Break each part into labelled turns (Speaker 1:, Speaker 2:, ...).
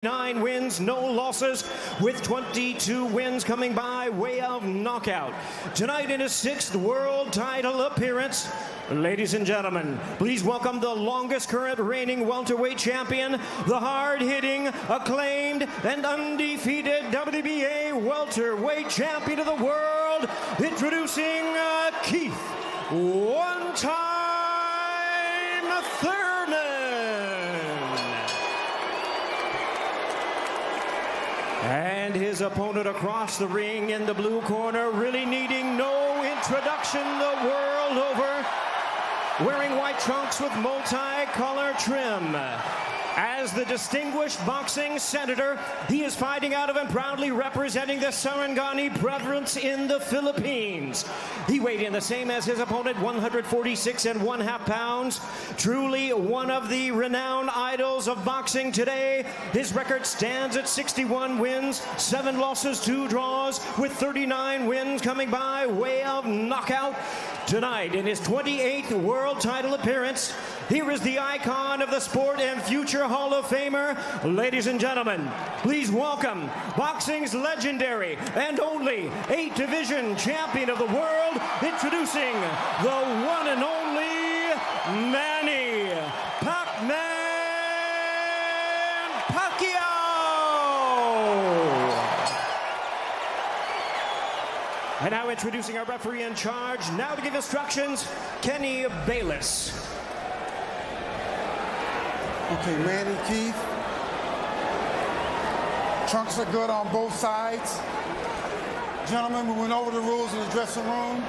Speaker 1: 9 wins, no losses, with 22 wins coming by way of knockout. Tonight in his 6th world title appearance, ladies and gentlemen, please welcome the longest current reigning welterweight champion, the hard-hitting, acclaimed, and undefeated WBA welterweight champion of the world, introducing Keith one-time Thurman. And his opponent across the ring in the blue corner, really needing no introduction the world over, wearing white trunks with multi-color trim. As the distinguished boxing senator, he is fighting out of and proudly representing the Sarangani province in the Philippines. He weighed in the same as his opponent, 146½ pounds. Truly one of the renowned idols of boxing today. His record stands at 61 wins, 7 losses, 2 draws, with 39 wins coming by way of knockout. Tonight, in his 28th world title appearance, here is the icon of the sport and future Hall of Famer. Ladies and gentlemen, please welcome boxing's legendary and only 8-division champion of the world, introducing the one and only Manny Pacquiao. And now introducing our referee in charge, now to give instructions, Kenny Bayless.
Speaker 2: Okay, Manny, Keith. Trunks are good on both sides. Gentlemen, we went over the rules in the dressing room.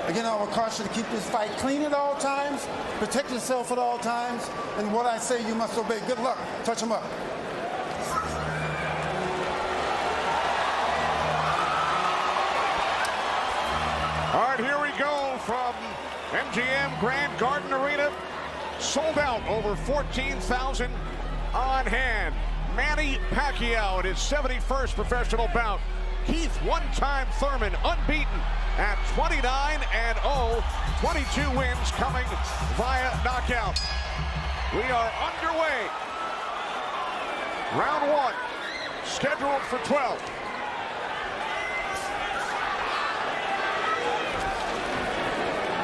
Speaker 2: Again, I would caution you to keep this fight clean at all times, protect yourself at all times, and what I say you must obey. Good luck. Touch them up.
Speaker 3: All right, here we go from MGM Grand Garden Arena. Sold out, over 14,000 on hand. Manny Pacquiao in his 71st professional bout. Keith one-time Thurman unbeaten at 29-0, 22 wins coming via knockout. We are underway. Round 1, scheduled for 12.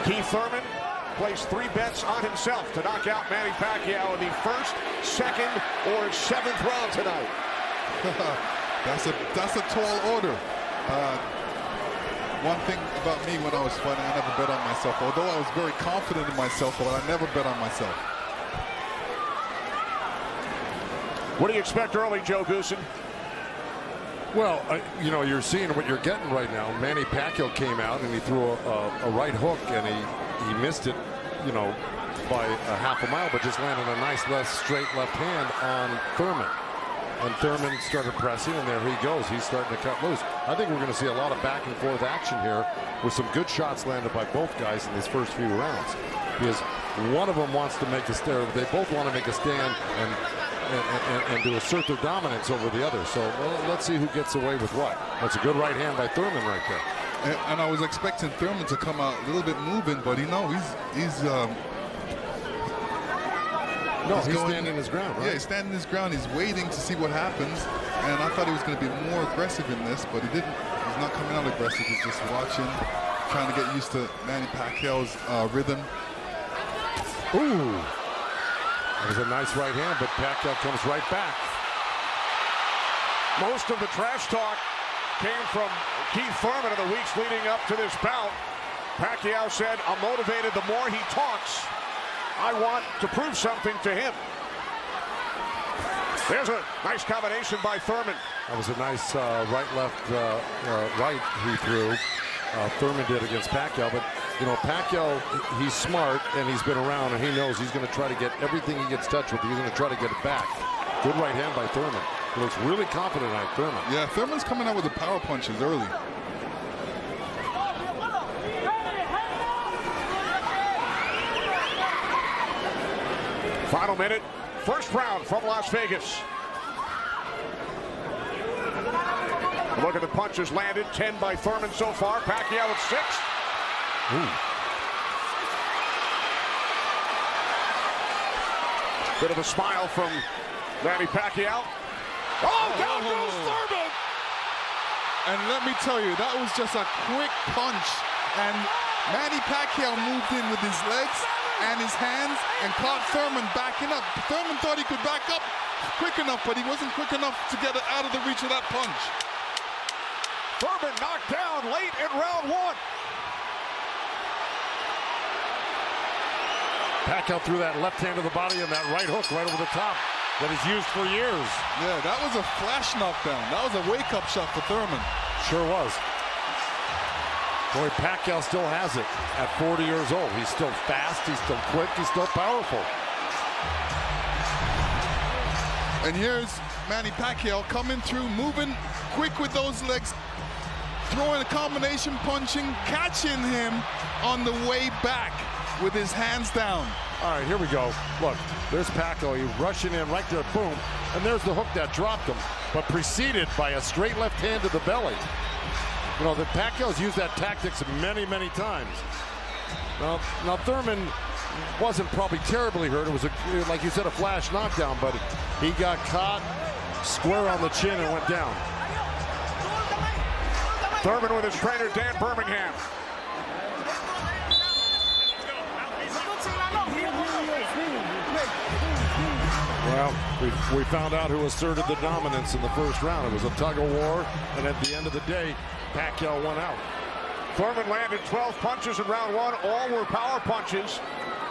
Speaker 3: Keith Thurman placed 3 bets on himself to knock out Manny Pacquiao in the 1st, 2nd, or 7th round tonight.
Speaker 4: That's a tall order. One thing about me when I was fighting, I never bet on myself. Although I was very confident in myself, but I never bet on myself.
Speaker 3: What do you expect early, Joe Goosen?
Speaker 5: Well, you know, you're seeing what you're getting right now. Manny Pacquiao came out and he threw a right hook and he missed it, you know, by a half a mile, but just landed a nice straight left hand on Thurman. And Thurman started pressing, and there he goes. He's starting to cut loose. I think we're going to see a lot of back and forth action here with some good shots landed by both guys in these first few rounds. Because one of them wants to make a stand. They both want to make a stand and to assert their dominance over the other. So well, let's see who gets away with what. That's a good right hand by Thurman right there.
Speaker 4: And I was expecting Thurman to come out a little bit moving, but he's
Speaker 5: standing his ground, right?
Speaker 4: Yeah, he's standing his ground. He's waiting to see what happens. And I thought he was going to be more aggressive in this, but he didn't. He's not coming out aggressive. He's just watching, trying to get used to Manny Pacquiao's rhythm.
Speaker 5: Ooh. That was a nice right hand, but Pacquiao comes right back.
Speaker 3: Most of the trash talk came from Keith Thurman in the weeks leading up to this bout. Pacquiao said, "I'm motivated the more he talks. I want to prove something to him." There's a nice combination by Thurman.
Speaker 5: That was a nice right-left right he threw. Thurman did against Pacquiao, but you know, Pacquiao, he's smart and he's been around and he knows he's going to try to get everything he gets touched with. He's going to try to get it back. Good right hand by Thurman. He looks really confident on Thurman.
Speaker 4: Yeah, Thurman's coming out with the power punches early.
Speaker 3: Final minute, first round from Las Vegas. Look at the punches landed, 10 by Thurman so far. Pacquiao at 6.
Speaker 5: Ooh.
Speaker 3: Bit of a smile from Manny Pacquiao. Oh, down goes Thurman!
Speaker 4: And let me tell you, that was just a quick punch. And Manny Pacquiao moved in with his legs and his hands and caught Thurman backing up. Thurman thought he could back up quick enough, but he wasn't quick enough to get it out of the reach of that punch.
Speaker 3: Thurman knocked down late in round 1.
Speaker 5: Pacquiao threw that left hand to the body and that right hook right over the top that he's used for years.
Speaker 4: Yeah, that was a flash knockdown. That was a wake-up shot for Thurman.
Speaker 5: Sure was. Boy, Pacquiao still has it at 40 years old. He's still fast, he's still quick, he's still powerful.
Speaker 4: And here's Manny Pacquiao coming through, moving quick with those legs, throwing a combination, punching, catching him on the way back with his hands down.
Speaker 5: All right, here we go. Look, there's Pacquiao. He's rushing in right there, boom. And there's the hook that dropped him, but preceded by a straight left hand to the belly. You know, the Pacquiao's used that tactics many, many times. Now Thurman wasn't probably terribly hurt. It was, like you said, a flash knockdown, but he got caught square on the chin and went down.
Speaker 3: Thurman with his trainer, Dan Birmingham.
Speaker 5: Well, we found out who asserted the dominance in the first round. It was a tug of war, and at the end of the day, Pacquiao won out.
Speaker 3: Thurman landed 12 punches in round 1. All were power punches.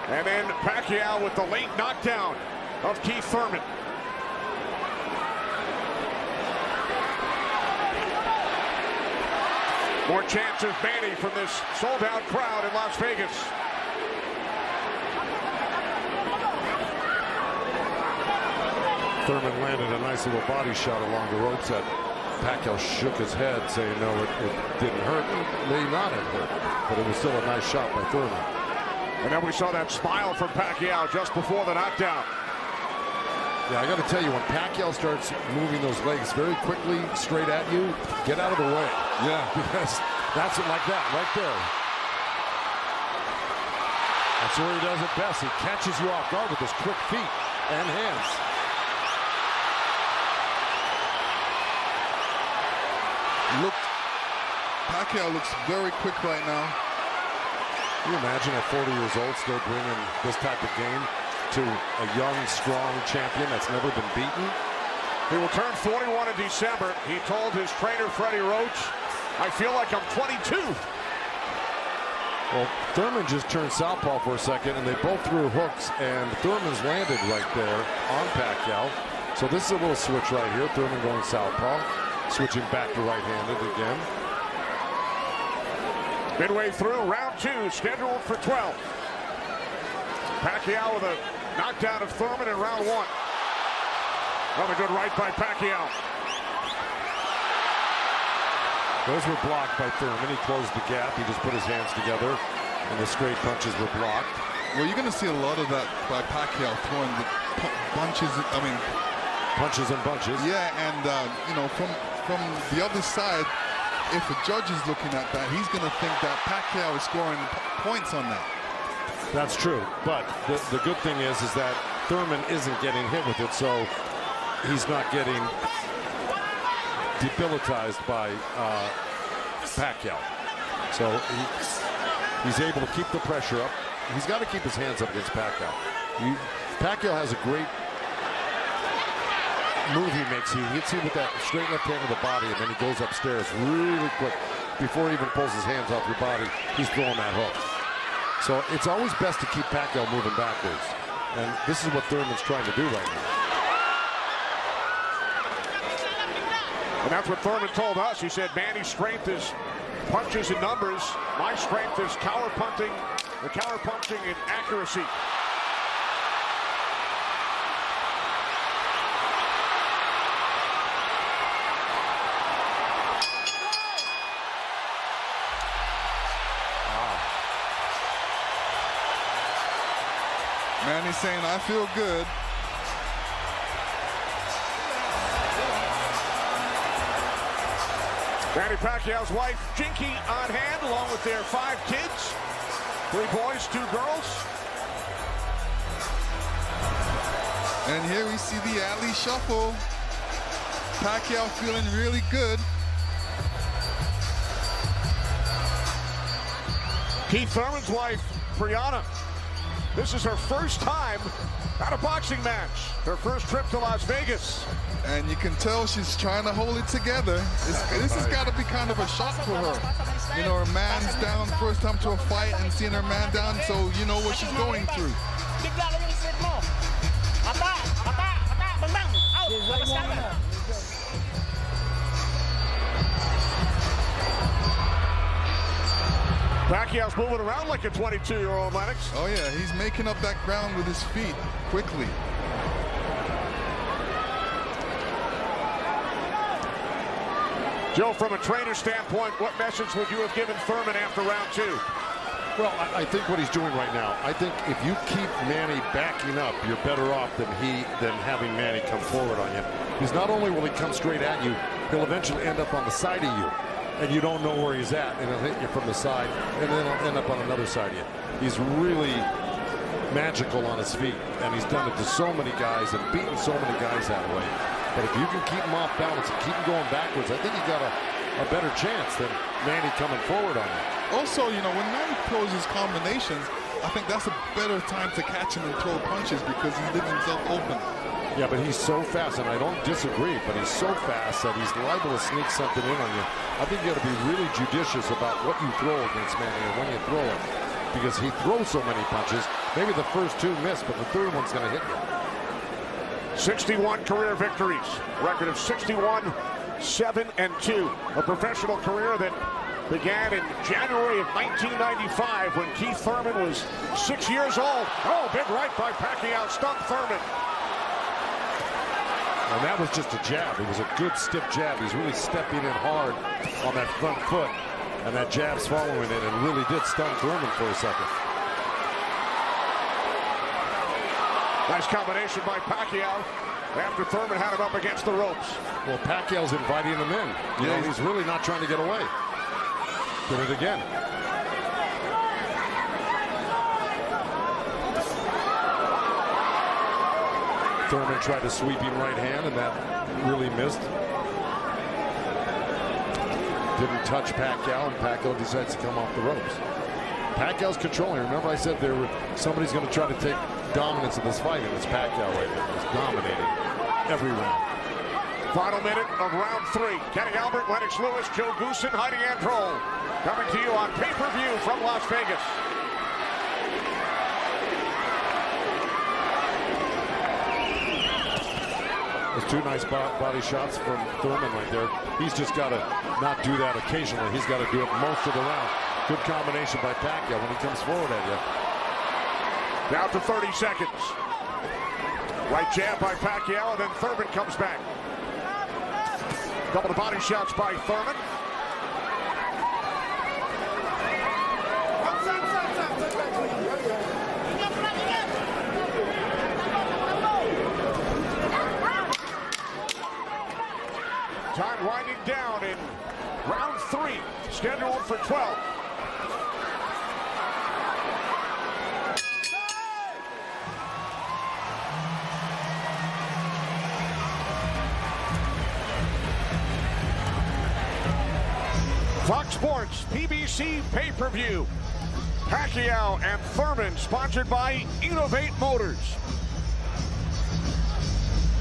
Speaker 3: And then Pacquiao with the late knockdown of Keith Thurman. More chances, Manny, from this sold-out crowd in Las Vegas.
Speaker 5: Thurman landed a nice little body shot along the ropes that Pacquiao shook his head, saying no, it didn't hurt. It may not have hurt, but it was still a nice shot by Thurman.
Speaker 3: And then we saw that smile from Pacquiao just before the knockdown.
Speaker 5: Yeah, I got to tell you, when Pacquiao starts moving those legs very quickly straight at you, get out of the way.
Speaker 4: Yeah.
Speaker 5: Because that's it like that, right there. That's where he does it best. He catches you off guard with his quick feet and hands.
Speaker 4: Pacquiao looks very quick right now.
Speaker 5: Can you imagine at 40 years old still bringing this type of game to a young, strong champion that's never been beaten?
Speaker 3: He will turn 41 in December. He told his trainer, Freddie Roach, I feel like I'm 22.
Speaker 5: Well, Thurman just turned southpaw for a second, and they both threw hooks, and Thurman's landed right there on Pacquiao. So this is a little switch right here. Thurman going southpaw, switching back to right-handed again.
Speaker 3: Midway through round 2, scheduled for 12. Pacquiao with a knockdown of Thurman in round 1. Another good right by Pacquiao.
Speaker 5: Those were blocked by Thurman. He closed the gap. He just put his hands together, and the straight punches were blocked.
Speaker 4: Well, you're going to see a lot of that by Pacquiao throwing the punches.
Speaker 5: Punches and bunches.
Speaker 4: Yeah, and you know, from the other side, if a judge is looking at that, he's going to think that Pacquiao is scoring points on that.
Speaker 5: That's true, but the good thing is that Thurman isn't getting hit with it, so he's not getting debilitized by Pacquiao. So he's able to keep the pressure up. He's got to keep his hands up against Pacquiao. Pacquiao has a great move he makes. He hits you with that straight left hand to the body, and then he goes upstairs really quick. Before he even pulls his hands off your body, he's throwing that hook. So it's always best to keep Pacquiao moving backwards. And this is what Thurman's trying to do right now.
Speaker 3: And that's what Thurman told us. He said, Manny's strength is punches and numbers. My strength is counter-punching and accuracy.
Speaker 4: Manny's saying, I feel good.
Speaker 3: Manny Pacquiao's wife, Jinky, on hand, along with their 5 kids. 3 boys, 2 girls.
Speaker 4: And here we see the alley shuffle. Pacquiao feeling really good.
Speaker 3: Keith Thurman's wife, Brianna. This is her first time at a boxing match. Her first trip to Las Vegas.
Speaker 4: And you can tell she's trying to hold it together. This has got to be kind of a shock for her. You know, her man's down first time to a fight and seeing her man down, so you know what she's going through.
Speaker 3: Pacquiao's moving around like a 22-year-old, Lennox.
Speaker 4: Oh yeah, he's making up that ground with his feet quickly.
Speaker 3: Joe, from a trainer standpoint, what message would you have given Thurman after round 2?
Speaker 5: Well, I think what he's doing right now, I think if you keep Manny backing up, you're better off than having Manny come forward on you. Because not only will he come straight at you, he'll eventually end up on the side of you. And you don't know where he's at, and he'll hit you from the side, and then he'll end up on another side of you. He's really magical on his feet, and he's done it to so many guys and beaten so many guys that way. But if you can keep him off balance and keep him going backwards, I think you got a better chance than Manny coming forward on you.
Speaker 4: Also, you know, when Manny throws his combinations, I think that's a better time to catch him and throw punches because he leaves himself open.
Speaker 5: Yeah, but he's so fast, and I don't disagree, but he's so fast that he's liable to sneak something in on you. I think you got to be really judicious about what you throw against Manny and when you throw it, because he throws so many punches. Maybe the first 2 miss, but the third one's going to hit you.
Speaker 3: 61 career victories, record of 61, 7-2. A professional career that began in January of 1995 when Keith Thurman was 6 years old. Oh, big right by Pacquiao, stunned Thurman.
Speaker 5: And that was just a jab. It was a good stiff jab. He's really stepping in hard on that front foot. And that jab's following it and really did stun Thurman for a second.
Speaker 3: Nice combination by Pacquiao after Thurman had him up against the ropes.
Speaker 5: Well, Pacquiao's inviting him in. You know, he's really not trying to get away. Did it again. Thurman tried a sweeping right hand, and that really missed. Didn't touch Pacquiao, and Pacquiao decides to come off the ropes. Pacquiao's controlling. Remember I said somebody's going to try to take dominance in this fight, and it's Pacquiao right now. He's dominating every round.
Speaker 3: Final minute of round 3. Kenny Albert, Lennox Lewis, Joe Goosen, Heidi Androl. Coming to you on pay-per-view from Las Vegas.
Speaker 5: There's 2 nice body shots from Thurman right there. He's just got to not do that occasionally. He's got to do it most of the round. Good combination by Pacquiao when he comes forward at you.
Speaker 3: Down to 30 seconds. Right jab by Pacquiao, and then Thurman comes back. Couple of body shots by Thurman. Time winding down in round 3, scheduled for 12. Fox Sports, PBC pay-per-view. Pacquiao and Thurman, sponsored by Innovate Motors.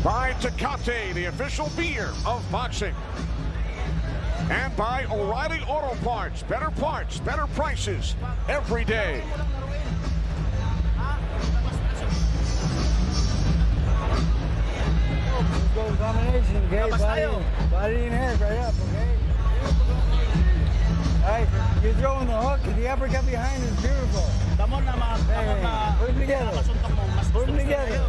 Speaker 3: By Tecate, the official beer of boxing. And by O'Reilly Auto Parts. Better prices every day.
Speaker 6: Let's go combination, okay? Body and head right up, okay? All right, you're throwing the hook, and the uppercut behind is beautiful. Hey, put them together. Put them together.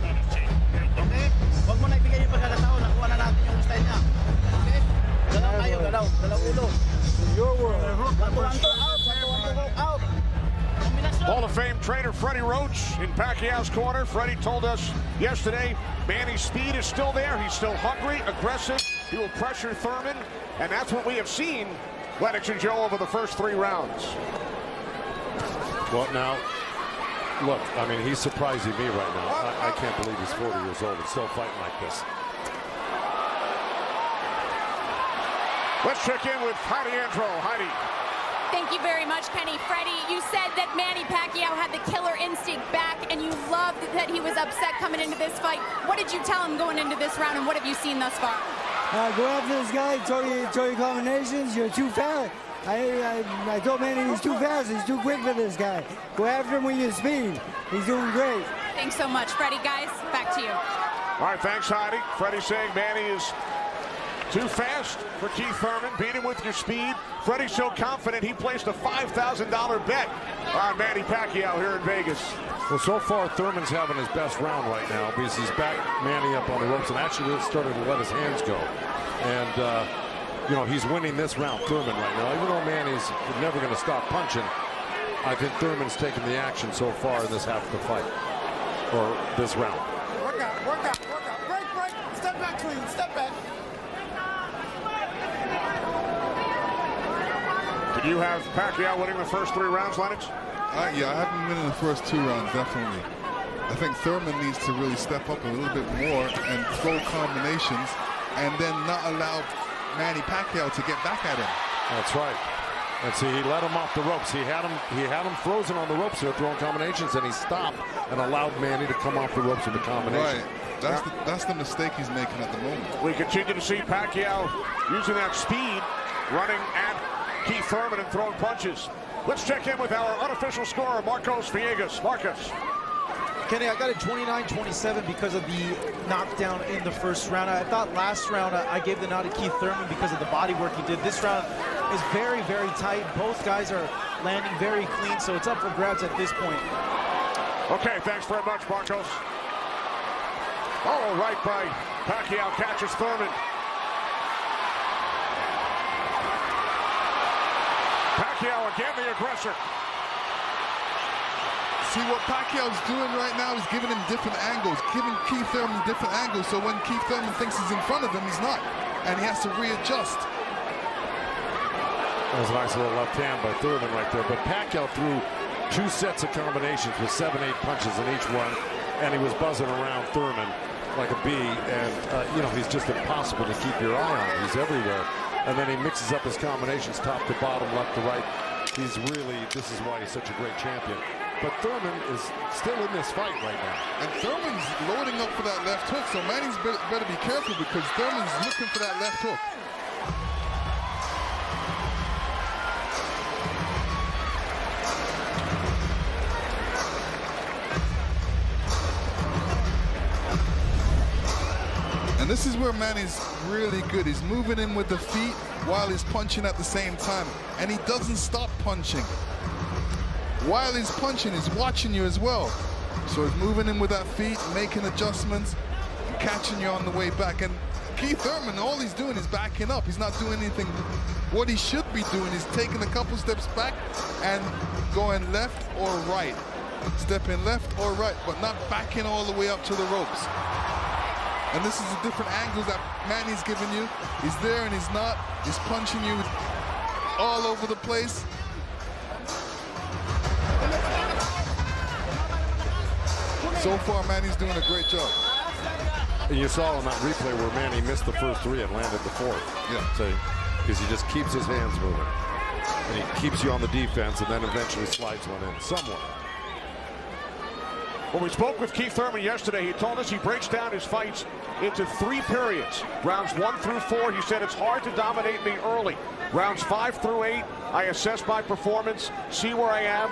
Speaker 7: Huwag mo na ibigay yung pagkakataon, nakuha na natin yung style niya. Okay? Galaw tayo, galaw ulo.
Speaker 6: Your world.
Speaker 7: Out.
Speaker 3: Hall of Fame trainer Freddie Roach in Pacquiao's corner. Freddie told us yesterday Manny's speed is still there. He's still hungry, aggressive. He will pressure Thurman, and that's what we have seen, Lennox and Joe, over the first 3 rounds.
Speaker 5: Well, now, look, I mean, he's surprising me right now. I can't believe he's 40 years old and still fighting like this.
Speaker 3: Let's check in with Heidi Andro. Heidi.
Speaker 8: Thank you very much, Kenny. Freddie, you said that Manny Pacquiao had the killer instinct back, and you loved that he was upset coming into this fight. What did you tell him going into this round, and what have you seen thus far?
Speaker 6: Go after this guy, throw your combinations. You're too fast. I told Manny he's too fast. He's too quick for this guy. Go after him with your speed. He's doing great.
Speaker 8: Thanks so much, Freddie. Guys, back to you.
Speaker 3: All right, thanks, Heidi. Freddie saying Manny is too fast for Keith Thurman. Beat him with your speed. Freddie's so confident he placed a $5,000 bet on Manny Pacquiao here in Vegas.
Speaker 5: Well, so far, Thurman's having his best round right now because he's backed Manny up on the ropes and actually started to let his hands go. And, you know, he's winning this round, Thurman, right now. Even though Manny's never going to stop punching, I think Thurman's taken the action so far in this half of the fight, or this round.
Speaker 2: Work out, work out, work out. Break, break. Step back clean, step back.
Speaker 3: Did you have Pacquiao winning the first 3 rounds, Lennox?
Speaker 4: Yeah, I have him winning the first 2 rounds, definitely. I think Thurman needs to really step up a little bit more and throw combinations and then not allow Manny Pacquiao to get back at him.
Speaker 5: That's right. And see, he let him off the ropes. He had him frozen on the ropes here, throwing combinations, and he stopped and allowed Manny to come off the ropes with the combination.
Speaker 4: Right. That's the mistake he's making at the moment.
Speaker 3: We continue to see Pacquiao using that speed, running at Keith Thurman and throwing punches. Let's check in with our unofficial scorer, Marcos Villegas. Marcos.
Speaker 9: Kenny, I got it 29-27 because of the knockdown in the first round. I thought last round I gave the nod to Keith Thurman because of the body work he did. This round is very, very tight. Both guys are landing very clean, so it's up for grabs at this point.
Speaker 3: Okay, thanks very much, Marcos. Oh, right by Pacquiao, catches Thurman. Pacquiao again, the aggressor.
Speaker 4: See, what Pacquiao's doing right now is giving him different angles, giving Keith Thurman different angles, so when Keith Thurman thinks he's in front of him, he's not, and he has to readjust.
Speaker 5: That was a nice little left hand by Thurman right there, but Pacquiao threw 2 sets of combinations with 7-8 punches in each one, and he was buzzing around Thurman like a bee, and you know, he's just impossible to keep your eye on. He's everywhere, and then he mixes up his combinations top to bottom, left to right. He's really, this is why he's such a great champion. But Thurman is still in this fight right now.
Speaker 4: And Thurman's loading up for that left hook, so Manny's better be careful because Thurman's looking for that left hook. And this is where Manny's really good. He's moving in with the feet while he's punching at the same time. And he doesn't stop punching. While he's punching, he's watching you as well. So he's moving in with that feet, making adjustments, and catching you on the way back. And Keith Thurman, all he's doing is backing up. He's not doing anything. What he should be doing is taking a couple steps back and going left or right. Stepping left or right, but not backing all the way up to the ropes. And this is the different angles that Manny's giving you. He's there and he's not. He's punching you all over the place. So far, Manny's doing a great job.
Speaker 5: And you saw on that replay where Manny missed the first 3 and landed the 4th.
Speaker 4: Yeah.
Speaker 5: So, because he just keeps his hands moving. And he keeps you on the defense and then eventually slides one in somewhere.
Speaker 3: When we spoke with Keith Thurman yesterday, he told us he breaks down his fights into 3 periods. Rounds 1 through 4, he said it's hard to dominate me early. Rounds 5 through 8, I assess my performance, see where I am,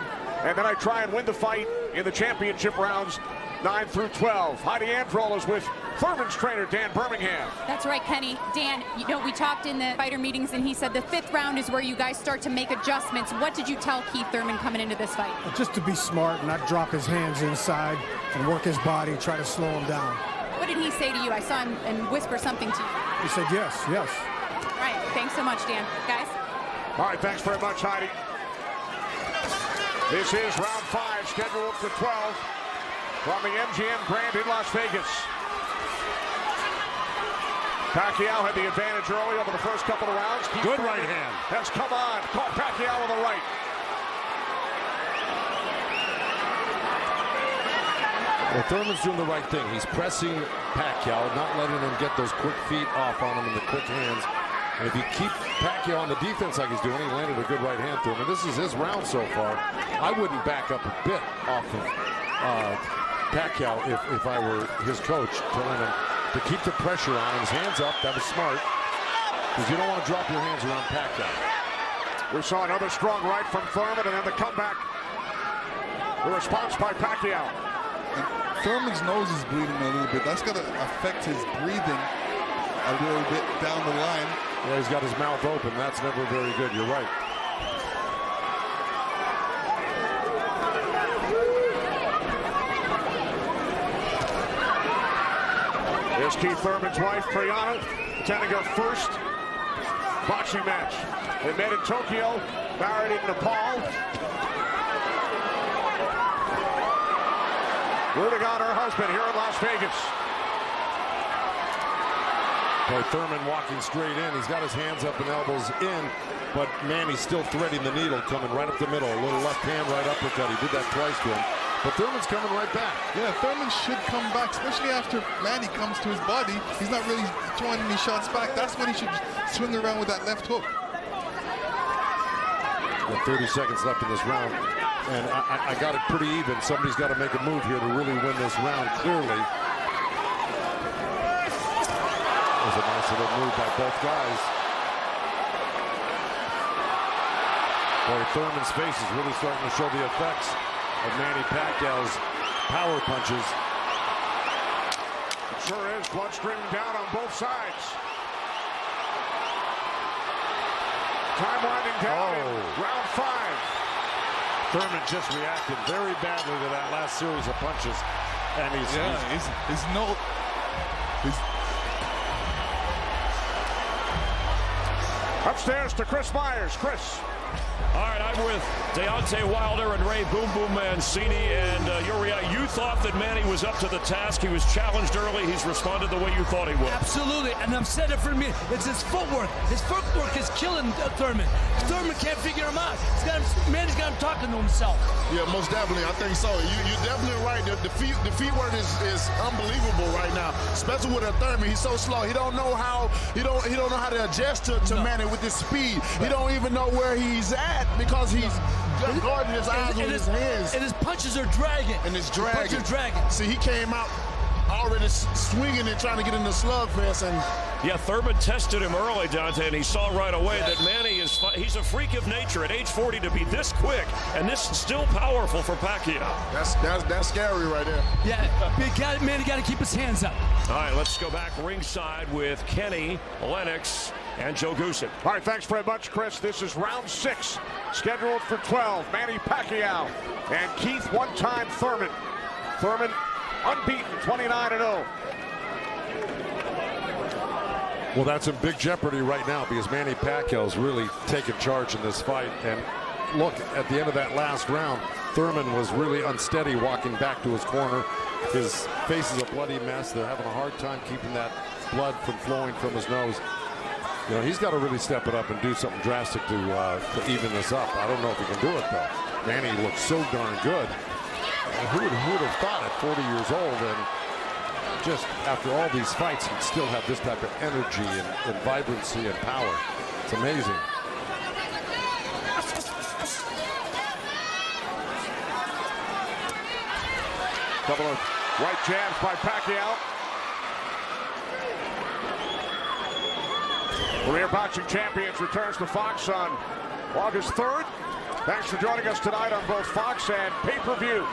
Speaker 3: and then I try and win the fight in the championship rounds 9 through 12. Heidi Andro is with Thurman's trainer, Dan Birmingham.
Speaker 8: That's right, Kenny. Dan, you know, we talked in the fighter meetings, and he said the 5th round is where you guys start to make adjustments. What did you tell Keith Thurman coming into this fight?
Speaker 10: Just to be smart and not drop his hands inside and work his body, try to slow him down.
Speaker 8: What did he say to you? I saw him and whisper something to you.
Speaker 10: He said yes, yes.
Speaker 8: All right, thanks so much, Dan. Guys?
Speaker 3: All right, thanks very much, Heidi. This is round 5, scheduled for 12 from the MGM Grand in Las Vegas. Pacquiao had the advantage early over the first couple of rounds.
Speaker 5: Good right hand.
Speaker 3: Has come on. Caught Pacquiao with the right.
Speaker 5: Well, Thurman's doing the right thing. He's pressing Pacquiao, not letting him get those quick feet off on him and the quick hands. And if you keep Pacquiao on the defense like he's doing, he landed a good right hand to him. And this is his round so far. I wouldn't back up a bit off of Pacquiao if I were his coach, telling him to keep the pressure on. His hands up, that was smart. Because you don't want to drop your hands around Pacquiao.
Speaker 3: We saw another strong right from Thurman, and then the comeback. The response by Pacquiao.
Speaker 4: And Thurman's nose is bleeding a little bit. That's going to affect his breathing a little bit down the line.
Speaker 5: Yeah, he's got his mouth open. That's never very good. You're right.
Speaker 3: Here's Keith Thurman's wife, Priyana, attending her first boxing match. They met in Tokyo, married in Nepal. Rooting on her husband here in Las Vegas.
Speaker 5: Boy, Thurman walking straight in. He's got his hands up and elbows in, but Manny's still threading the needle, coming right up the middle. A little left hand right uppercut. He did that twice to him. But Thurman's coming right back.
Speaker 4: Yeah, Thurman should come back, especially after Manny comes to his body. He's not really throwing any shots back. That's when he should swing around with that left hook.
Speaker 5: Got 30 seconds left in this round. And I got it pretty even. Somebody's got to make a move here to really win this round clearly. That was a nice little move by both guys. Boy, Thurman's face is really starting to show the effects of Manny Pacquiao's power punches.
Speaker 3: It sure is. Blood streaming down on both sides. Time winding down in round 5.
Speaker 5: Thurman just reacted very badly to that last series of punches. And
Speaker 3: upstairs to Chris Myers. Chris.
Speaker 11: All right, I'm with Deontay Wilder and Ray Boom Boom Mancini, and you thought that Manny was up to the task. He was challenged early. He's responded the way you thought he would.
Speaker 12: Absolutely, and I've said it for me. It's his footwork. His footwork is killing Thurman. Thurman can't figure him out. Manny's got him talking to himself.
Speaker 13: Yeah, most definitely. I think so. You're definitely right. The feet work is unbelievable right now, especially with a Thurman. He's so slow. He don't know how to adjust to Manny with his speed. He don't even know where he's at because he's guarding his eyes with his hands.
Speaker 12: And his punches are dragging.
Speaker 13: And it's dragging.
Speaker 12: Punches are dragging.
Speaker 13: See, he came out already swinging and trying to get in the slugfest. And
Speaker 11: yeah, Thurman tested him early, Dante, and he saw right away that Manny he's a freak of nature at age 40 to be this quick and this still powerful for Pacquiao.
Speaker 13: That's scary right there.
Speaker 12: Yeah, Manny got to keep his hands up.
Speaker 11: All right, let's go back ringside with Kenny, Lennox, and Joe Goosen.
Speaker 3: All right, thanks very much, Chris. This is round 6, scheduled for 12. Manny Pacquiao and Keith one-time Thurman. Thurman unbeaten, 29-0.
Speaker 5: Well, that's in big jeopardy right now because Manny Pacquiao's really taken charge in this fight. And look, at the end of that last round, Thurman was really unsteady walking back to his corner. His face is a bloody mess. They're having a hard time keeping that blood from flowing from his nose. You know, he's got to really step it up and do something drastic to even this up. I don't know if he can do it, though. Manny looks so darn good. And who would have thought at 40 years old and just after all these fights, he'd still have this type of energy and vibrancy and power. It's amazing.
Speaker 3: Couple of right jabs by Pacquiao. Career Boxing Champions returns to Fox on August 3rd. Thanks for joining us tonight on both Fox and pay-per-view.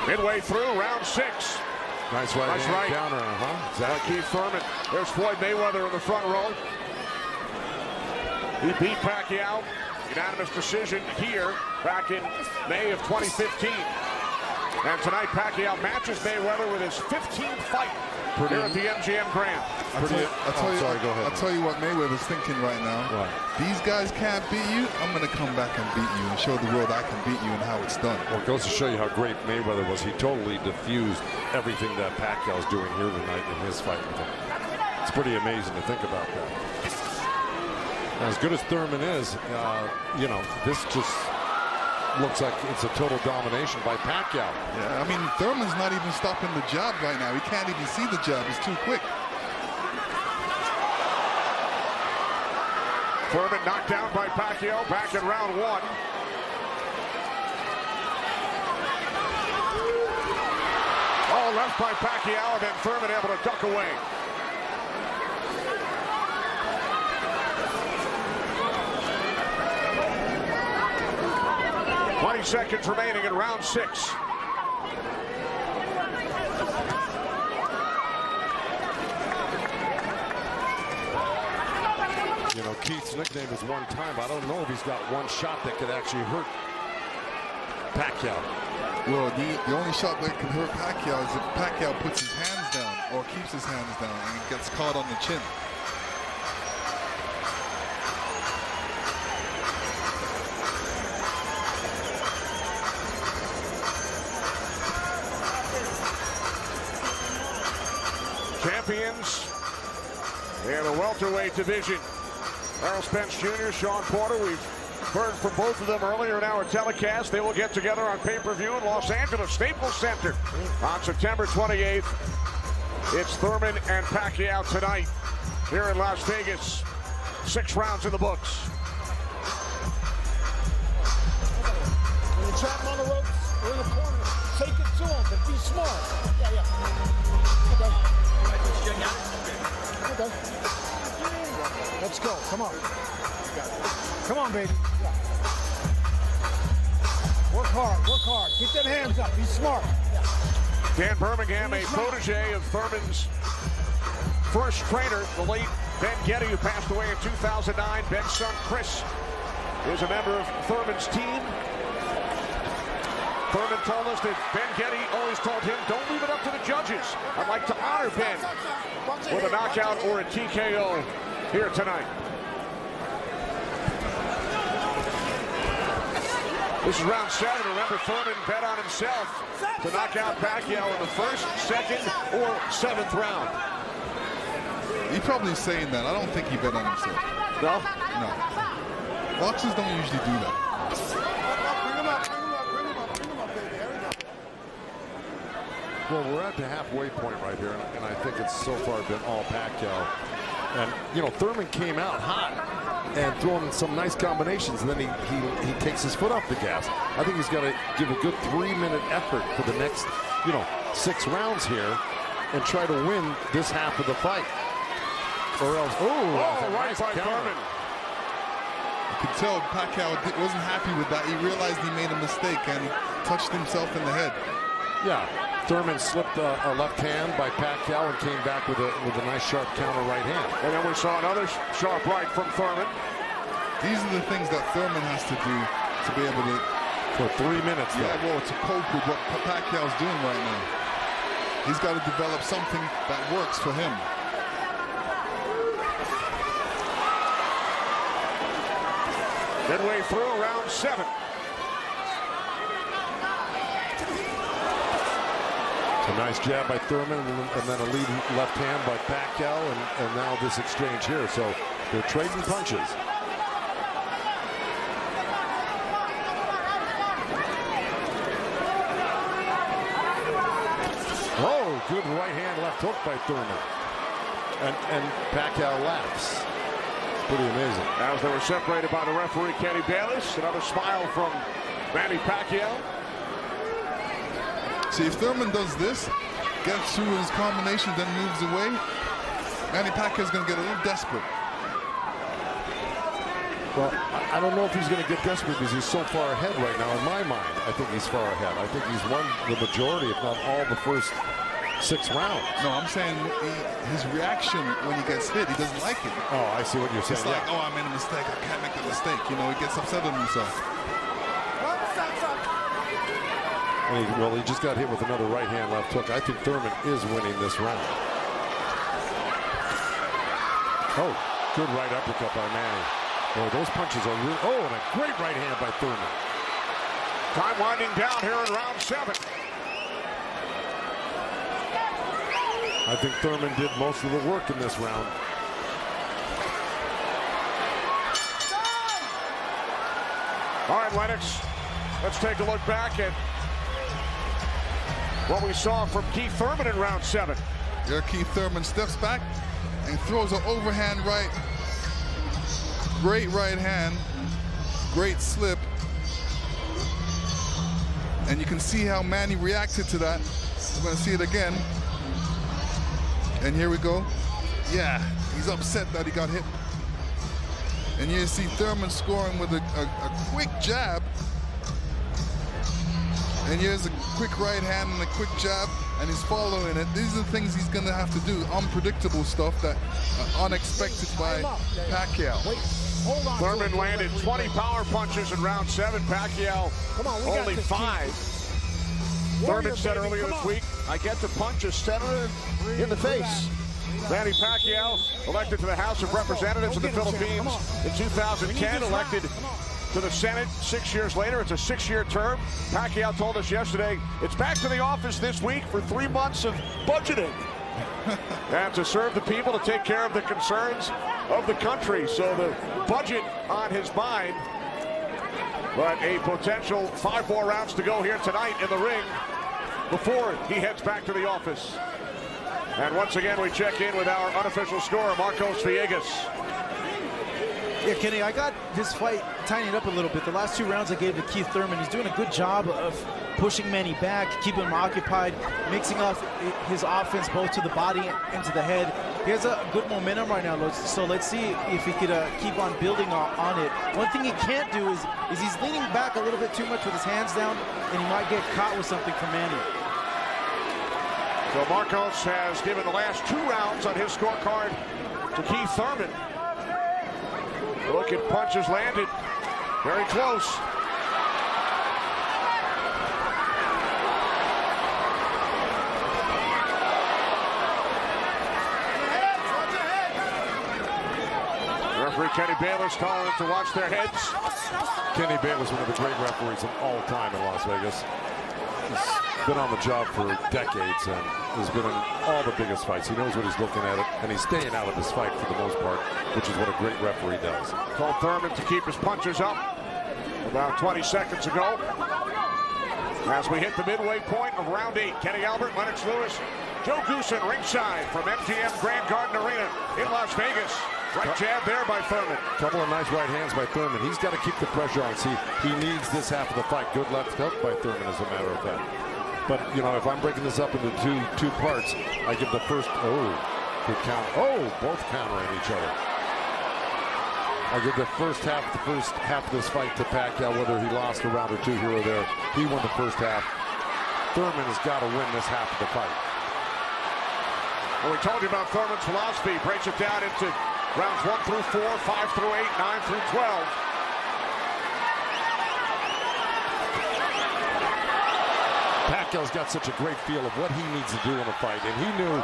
Speaker 3: Midway through round 6.
Speaker 5: Nice right counter,
Speaker 3: Exactly. Keith Thurman. There's Floyd Mayweather in the front row. He beat Pacquiao. Unanimous decision here back in May of 2015. And tonight Pacquiao matches Mayweather with his 15th fight here at the MGM Grand.
Speaker 4: I'll tell you what Mayweather's thinking right now.
Speaker 5: What?
Speaker 4: These guys can't beat you. I'm going to come back and beat you and show the world I can beat you and how it's done.
Speaker 5: Well, it goes to show you how great Mayweather was. He totally diffused everything that Pacquiao's doing here tonight in his fight with him. It's pretty amazing to think about that. As good as Thurman is, you know, this just looks like it's a total domination by Pacquiao.
Speaker 4: Yeah, I mean, Thurman's not even stopping the jab right now. He can't even see the jab. It's too quick.
Speaker 3: Thurman knocked down by Pacquiao back in round 1. Oh, left by Pacquiao, and then Thurman able to duck away. Seconds remaining in round 6.
Speaker 5: You know, Keith's nickname is one time. I don't know if he's got one shot that could actually hurt Pacquiao.
Speaker 4: Well, the only shot that can hurt Pacquiao is if Pacquiao puts his hands down or keeps his hands down and gets caught on the chin.
Speaker 3: Champions in the welterweight division. Errol Spence Jr., Sean Porter. We've heard from both of them earlier in our telecast. They will get together on pay-per-view in Los Angeles Staples Center on September 28th. It's Thurman and Pacquiao tonight here in Las Vegas. 6 rounds in the books.
Speaker 2: When you trap him on the ropes or in the corner, take it to him, but be smart. Yeah. Okay. Okay. Let's go. Come on. Come on, baby. Yeah. Work hard. Work hard. Keep them hands up. Be smart.
Speaker 3: Dan Birmingham, a protege of Thurman's first trainer, the late Ben Getty, who passed away in 2009. Ben's son, Chris, is a member of Thurman's team. Thurman told us that Ben Getty always told him, don't leave it up to the judges. I'd like to honor Ben with a knockout or a TKO here tonight. This is round 7. Remember, Thurman bet on himself to knock out Pacquiao in the first, second, or 7th round.
Speaker 4: He's probably saying that. I don't think he bet on himself.
Speaker 3: No?
Speaker 4: No. Boxers don't usually do that.
Speaker 5: Well, we're at the halfway point right here, and I think it's so far been all Pacquiao. And, you know, Thurman came out hot and throwing some nice combinations, and then he takes his foot off the gas. I think he's got to give a good 3-minute effort for the next, you know, 6 rounds here and try to win this half of the fight. Or else,
Speaker 3: right
Speaker 5: nice
Speaker 3: by Thurman.
Speaker 4: You could tell Pacquiao wasn't happy with that. He realized he made a mistake and touched himself in the head.
Speaker 5: Yeah. Thurman slipped a left hand by Pacquiao and came back with a nice sharp counter right hand.
Speaker 3: And then we saw another sharp right from Thurman.
Speaker 4: These are the things that Thurman has to do to be able to...
Speaker 5: For 3 minutes,
Speaker 4: yeah, well, to cope with what Pacquiao's doing right now. He's got to develop something that works for him.
Speaker 3: Midway through round 7.
Speaker 5: A nice jab by Thurman, and then a lead left hand by Pacquiao, and now this exchange here. So they're trading punches. Oh, good right hand left hook by Thurman. And Pacquiao laughs. Pretty amazing.
Speaker 3: As they were separated by the referee, Kenny Bayless. Another smile from Manny Pacquiao.
Speaker 4: See, if Thurman does this, gets through his combination, then moves away, Manny Pacquiao's going to get a little desperate.
Speaker 5: Well, I don't know if he's going to get desperate because he's so far ahead right now. In my mind, I think he's far ahead. I think he's won the majority, if not all, the first 6 rounds.
Speaker 4: No, I'm saying his reaction when he gets hit, he doesn't like it.
Speaker 5: Oh, I see what you're saying.
Speaker 4: It's like, oh, I made a mistake. I can't make a mistake. You know, he gets upset with himself.
Speaker 5: Well, he just got hit with another right hand left hook. I think Thurman is winning this round. Oh, good right uppercut by Manny. Boy, those punches are real. Oh, and a great right hand by Thurman.
Speaker 3: Time winding down here in round 7.
Speaker 5: I think Thurman did most of the work in this round.
Speaker 3: All right, Lennox, let's take a look back at what we saw from Keith Thurman in round 7.
Speaker 4: There, Keith Thurman steps back and throws an overhand right. Great right hand, great slip. And you can see how Manny reacted to that. We're gonna see it again. And here we go. Yeah, he's upset that he got hit. And you see Thurman scoring with a quick jab. And here's a quick right hand and a quick jab, and he's following it. These are the things he's gonna have to do, unpredictable stuff that unexpected by Pacquiao.
Speaker 3: Thurman landed 20 power punches in round 7. Pacquiao only 5. Thurman said earlier this week, I get to punch a senator in the face. Manny Pacquiao, elected to the House of Representatives of the Philippines in 2010, elected to the Senate 6 years later. It's a 6-year term. Pacquiao told us yesterday, it's back to the office this week for 3 months of budgeting. And to serve the people, to take care of the concerns of the country. So the budget on his mind. But a potential 5 more rounds to go here tonight in the ring before he heads back to the office. And once again, we check in with our unofficial scorer, Marcos Villegas.
Speaker 9: Yeah, Kenny, I got this fight tightened up a little bit. The last 2 rounds I gave to Keith Thurman. He's doing a good job of pushing Manny back, keeping him occupied, mixing up his offense both to the body and to the head. He has a good momentum right now, so let's see if he could keep on building on it. One thing he can't do is he's leaning back a little bit too much with his hands down, and he might get caught with something from Manny.
Speaker 3: So Marcos has given the last 2 rounds on his scorecard to Keith Thurman. Look at punches landed. Very close. Referee Kenny Bayless telling them to watch their heads.
Speaker 5: Kenny Bayless, one of the great referees of all time in Las Vegas. He's been on the job for decades and has been in all the biggest fights. He knows what he's looking at, and he's staying out of this fight for the most part, which is what a great referee does.
Speaker 3: Told Thurman to keep his punches up about 20 seconds ago. As we hit the midway point of round 8, Kenny Albert, Lennox Lewis, Joe Goosen ringside from MGM Grand Garden Arena in Las Vegas. Right jab there by Thurman.
Speaker 5: Couple of nice right hands by Thurman. He's got to keep the pressure on. See, he needs this half of the fight. Good left hook by Thurman, as a matter of fact. But, you know, if I'm breaking this up into two parts, I give the first, good count. Both countering each other. I give the first half of this fight to Pacquiao, whether he lost a round or 2 here or there. He won the first half. Thurman has got to win this half of the fight.
Speaker 3: Well, we told you about Thurman's philosophy. Breaks it down into rounds 1 through 4, 5 through 8, 9 through 12.
Speaker 5: Pacquiao's got such a great feel of what he needs to do in a fight, and he knew,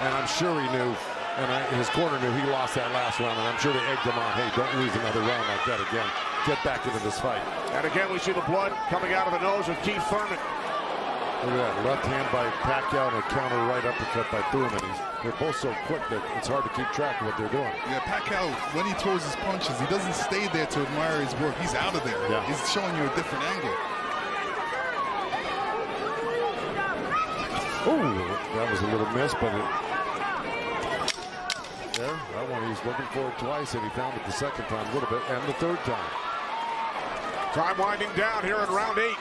Speaker 5: and I'm sure he knew, and his corner knew he lost that last round, and I'm sure they egged him on, hey, don't lose another round like that again. Get back into this fight.
Speaker 3: And again, we see the blood coming out of the nose of Keith Thurman.
Speaker 5: Look at that, left hand by Pacquiao and a counter right uppercut by Thurman. They're both so quick that it's hard to keep track of what they're doing.
Speaker 4: Yeah, Pacquiao, when he throws his punches, he doesn't stay there to admire his work. He's out of there.
Speaker 5: Yeah.
Speaker 4: He's showing you a different angle.
Speaker 5: That was a little miss, but that one he's looking for it twice, and he found it the second time a little bit, and the third time.
Speaker 3: Time winding down here in round 8.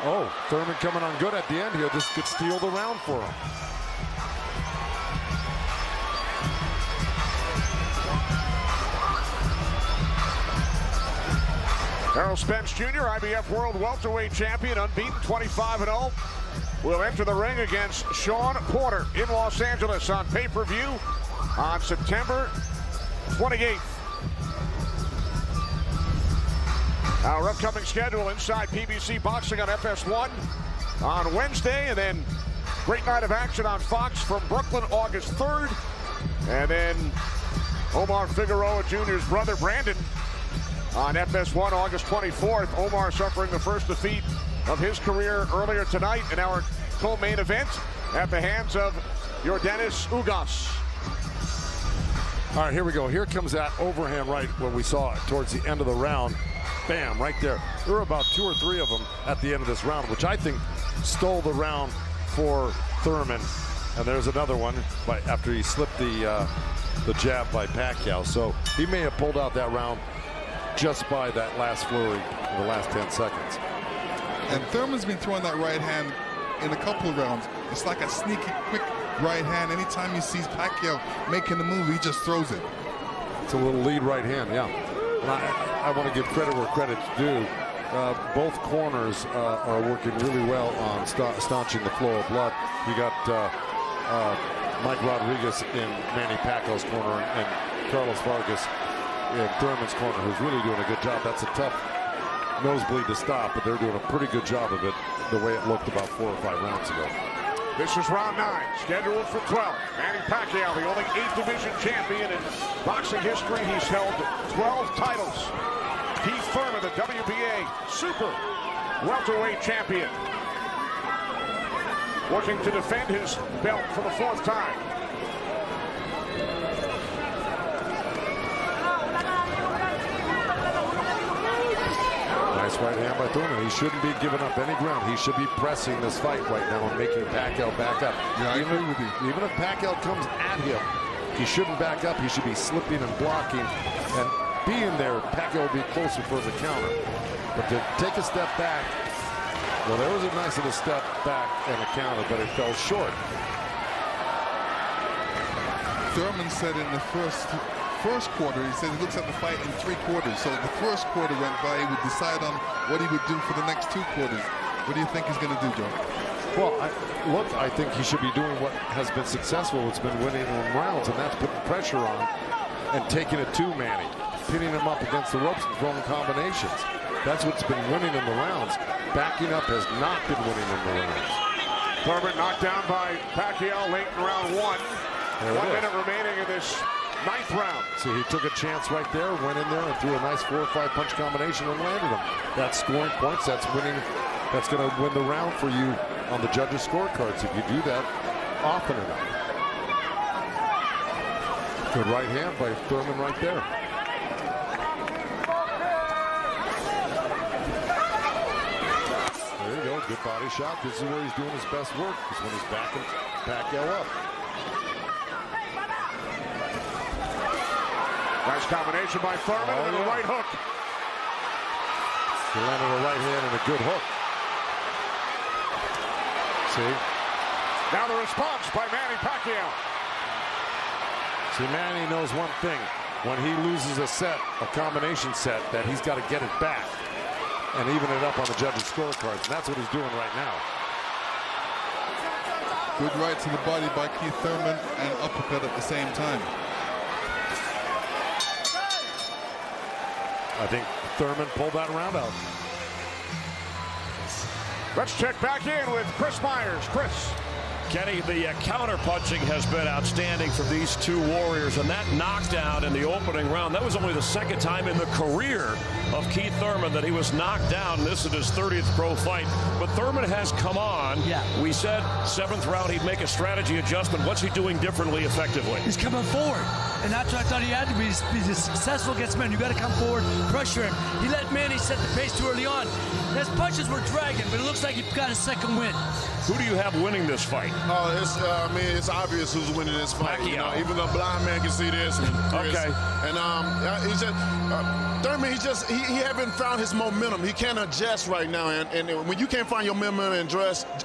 Speaker 5: Thurman coming on good at the end here. This could steal the round for him.
Speaker 3: Errol Spence Jr., IBF World Welterweight Champion, unbeaten, 25-0. Will enter the ring against Sean Porter in Los Angeles on pay-per-view on September 28th. Our upcoming schedule inside PBC Boxing on FS1 on Wednesday, and then great night of action on Fox from Brooklyn August 3rd. And then Omar Figueroa Jr.'s brother Brandon on FS1 August 24th. Omar suffering the first defeat of his career earlier tonight in our co-main event at the hands of Yordenis Ugas.
Speaker 5: All right, here we go. Here comes that overhand right, what we saw towards the end of the round. Bam, right there. There were about 2 or 3 of them at the end of this round, which I think stole the round for Thurman. And there's another one after he slipped the jab by Pacquiao. So he may have pulled out that round just by that last flurry in the last 10 seconds.
Speaker 4: And Thurman's been throwing that right hand in a couple of rounds. It's like a sneaky, quick right hand. Anytime he sees Pacquiao making the move, he just throws it.
Speaker 5: It's a little lead right hand, yeah. And I want to give credit where credit's due. Both corners are working really well on staunching the flow of blood. You got Mike Rodriguez in Manny Pacquiao's corner and Carlos Vargas in Thurman's corner, who's really doing a good job. That's a tough nosebleed to stop, but they're doing a pretty good job of it the way it looked about 4 or 5 rounds ago.
Speaker 3: This is round 9, scheduled for 12. Manny Pacquiao, the only 8th division champion in boxing history. He's held 12 titles. Keith Thurman, the WBA super welterweight champion, working to defend his belt for the 4th time.
Speaker 5: Nice right hand by Thurman. He shouldn't be giving up any ground. He should be pressing this fight right now and making Pacquiao back up.
Speaker 4: Yeah, I agree with you.
Speaker 5: Even if Pacquiao comes at him, he shouldn't back up. He should be slipping and blocking. And being there, Pacquiao will be closer for the counter. But to take a step back, well, there was a nice little step back and a counter, but it fell short.
Speaker 4: Thurman said in the first quarter, he said he looks at the fight in 3 quarters. So the first quarter went by, he would decide on what he would do for the next 2 quarters. What do you think he's going to do, Joe?
Speaker 5: Well, I think he should be doing what has been successful. It's been winning in rounds, and that's putting pressure on and taking it to Manny, pinning him up against the ropes and throwing combinations. That's what's been winning in the rounds. Backing up has not been winning in the rounds.
Speaker 3: Thurman knocked down by Pacquiao late in round 1. 1 minute remaining in this 9th round.
Speaker 5: See, he took a chance right there, went in there and threw a nice 4 or 5 punch combination and landed him. That's scoring points. That's winning. That's going to win the round for you on the judges' scorecards if you do that often enough. Good right hand by Thurman right there. There you go. Good body shot. This is where he's doing his best work. Is when he's backing Pacquiao up.
Speaker 3: Nice combination by Thurman and a right hook.
Speaker 5: He landed a right hand and a good hook. See?
Speaker 3: Now the response by Manny Pacquiao.
Speaker 5: See, Manny knows one thing. When he loses a set, a combination set, that he's got to get it back and even it up on the judges' scorecards. And that's what he's doing right now.
Speaker 4: Good right to the body by Keith Thurman and uppercut at the same time.
Speaker 5: I think Thurman pulled that round out.
Speaker 3: Let's check back in with Chris Myers. Chris.
Speaker 11: Kenny, the counter-punching has been outstanding for these 2 warriors, and that knockdown in the opening round, that was only the 2nd time in the career of Keith Thurman that he was knocked down. This is his 30th pro fight, but Thurman has come on.
Speaker 12: Yeah.
Speaker 11: We said 7th round he'd make a strategy adjustment. What's he doing differently effectively?
Speaker 12: He's coming forward, and that's what I thought he had to be. He's successful against men. You got to come forward, pressure him. He let Manny set the pace too early on. His punches were dragging, but it looks like he got a 2nd win.
Speaker 11: Who do you have winning this fight?
Speaker 13: Oh, I mean, it's obvious who's winning this fight. You know, even the blind man can see this.
Speaker 11: Okay.
Speaker 13: And he's just Thurman. He haven't found his momentum. He can't adjust right now. And when you can't find your momentum and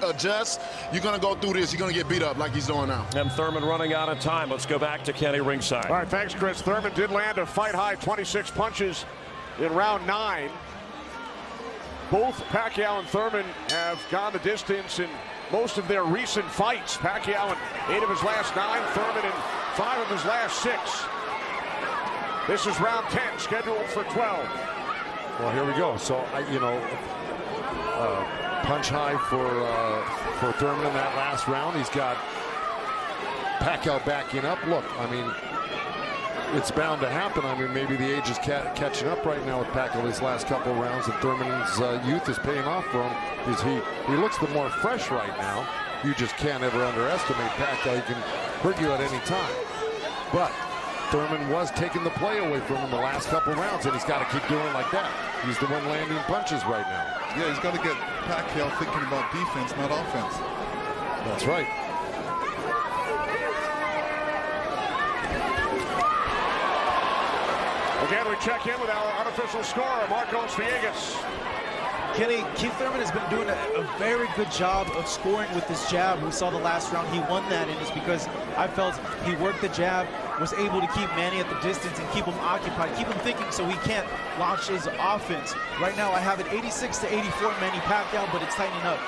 Speaker 13: adjust, you're gonna go through this. You're gonna get beat up like he's doing now.
Speaker 11: And Thurman running out of time. Let's go back to Kenny ringside.
Speaker 3: All right, thanks, Chris. Thurman did land a fight-high 26 punches in round 9. Both Pacquiao and Thurman have gone the distance in most of their recent fights. Pacquiao in 8 of his last 9, Thurman in 5 of his last 6. This is round 10, scheduled for 12.
Speaker 5: Well, here we go. So, punch high for Thurman in that last round. He's got Pacquiao backing up. Look, I mean, it's bound to happen. I mean, maybe the age is catching up right now with Pacquiao these last couple of rounds, and Thurman's youth is paying off for him. He looks the more fresh right now. you just can't ever underestimate Pacquiao. He can hurt you at any time. But Thurman was taking the play away from him the last couple rounds, and he's got to keep doing like that. He's the one landing punches right now.
Speaker 4: Yeah, he's got to get Pacquiao thinking about defense, not offense.
Speaker 5: That's right.
Speaker 3: Again, we check in with our unofficial scorer, Marcos Villegas.
Speaker 9: Kenny, Keith Thurman has been doing a very good job of scoring with this jab. We saw the last round he won that, and it's because I felt he worked the jab, was able to keep Manny at the distance and keep him occupied, keep him thinking so he can't launch his offense. Right now I have it 86-84 Manny Pacquiao, but it's tightening up.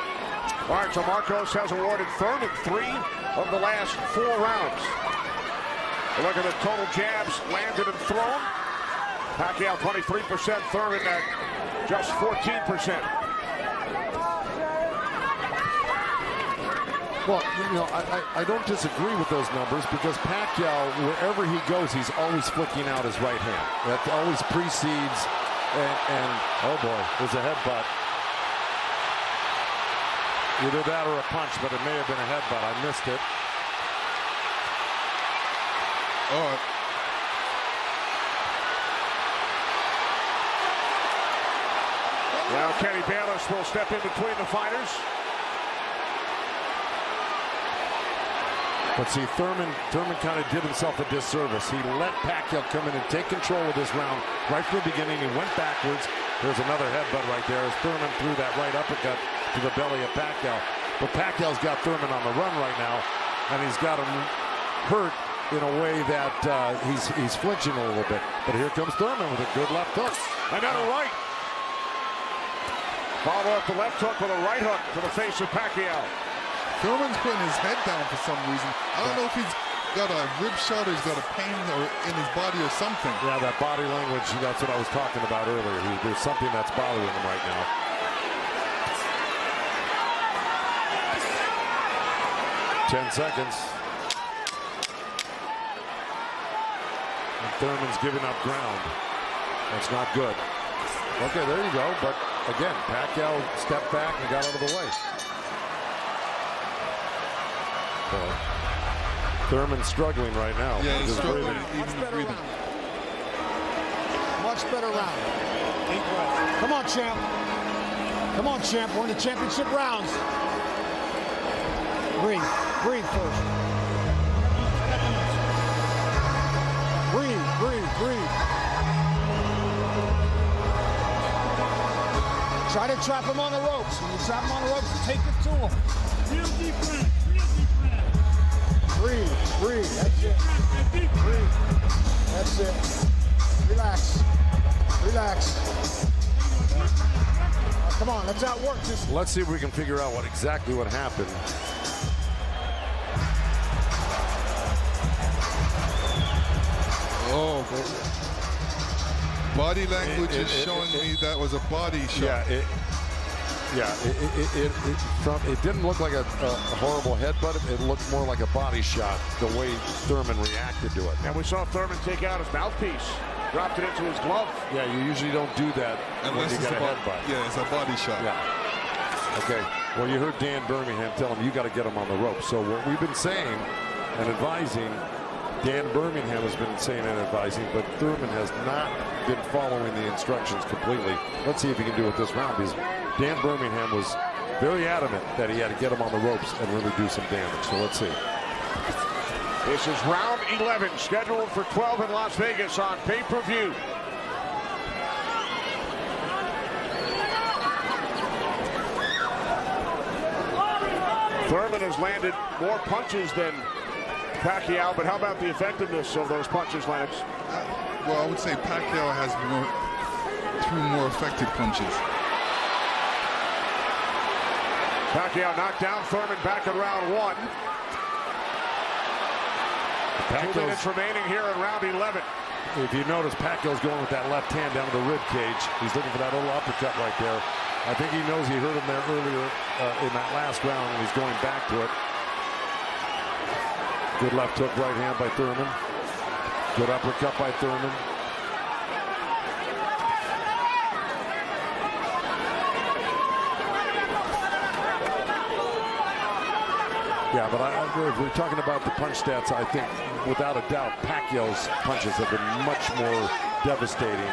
Speaker 3: All right, so Marcos has awarded Thurman 3 of the last 4 rounds. Look at the total jabs landed and thrown. Pacquiao 23%, Thurman at just 14%.
Speaker 5: Well, you know, I don't disagree with those numbers because Pacquiao, wherever he goes, he's always flicking out his right hand. That always precedes, and oh boy, there's a headbutt. Either that or a punch, but it may have been a headbutt. I missed it.
Speaker 4: Oh.
Speaker 3: Now Kenny Bayless will step in between the fighters.
Speaker 5: But see, Thurman kind of did himself a disservice. He let Pacquiao come in and take control of this round right from the beginning. He went backwards. There's another headbutt right there as Thurman threw that right uppercut to the belly of Pacquiao. But Pacquiao's got Thurman on the run right now, and he's got him hurt in a way that he's flinching a little bit. But here comes Thurman with a good left hook.
Speaker 3: Another right. Follow up the left hook with a right hook to the face of Pacquiao.
Speaker 4: Thurman's putting his head down for some reason. I don't know if he's got a rib shot or he's got a pain or in his body or something.
Speaker 5: Yeah, that body language, that's what I was talking about earlier. There's something that's bothering him right now. Ten seconds. And Thurman's giving up ground. That's not good. Okay, there you go. But again, Pacquiao stepped back and got out of the way. Thurman's struggling right now.
Speaker 4: Yeah, he's struggling.
Speaker 10: Much better round. Come on, champ. Come on, champ. We're in the championship rounds. Breathe. Breathe first. Breathe, breathe, breathe. Try to trap him on the ropes. When you trap him on the ropes, take it to him. Real deep breath. Breathe, breathe. That's it. Breathe. That's it. Relax. Relax. Come on, let's outwork this.
Speaker 5: Let's see if we can figure out exactly what happened.
Speaker 4: Oh, body language is showing me that was a body shot.
Speaker 5: It didn't look like a horrible headbutt. It looked more like a body shot, the way Thurman reacted to it.
Speaker 3: And we saw Thurman take out his mouthpiece, dropped it into his glove.
Speaker 5: Yeah, you usually don't do that unless you get a headbutt.
Speaker 4: Yeah, it's a body shot.
Speaker 5: Yeah. Okay, well, you heard Dan Birmingham tell him you got to get him on the ropes. So what we've been saying and advising, Dan Birmingham has been saying and advising, but Thurman has not been following the instructions completely. Let's see if he can do it this round, because Dan Birmingham was very adamant that he had to get him on the ropes and really do some damage. So let's see.
Speaker 3: This is round 11, scheduled for 12 in Las Vegas on pay-per-view. Thurman has landed more punches than Pacquiao, but how about the effectiveness of those punches, Lennox?
Speaker 4: Well, I would say Pacquiao has threw more effective punches.
Speaker 3: Pacquiao knocked down Thurman back in round 1. 2 minutes remaining here in round 11.
Speaker 5: If you notice, Pacquiao's going with that left hand down to the rib cage. He's looking for that little uppercut right there. I think he knows he hurt him there earlier in that last round, and he's going back to it. Good left hook right hand by Thurman. Good uppercut by Thurman. Yeah, but if we're talking about the punch stats, I think without a doubt Pacquiao's punches have been much more devastating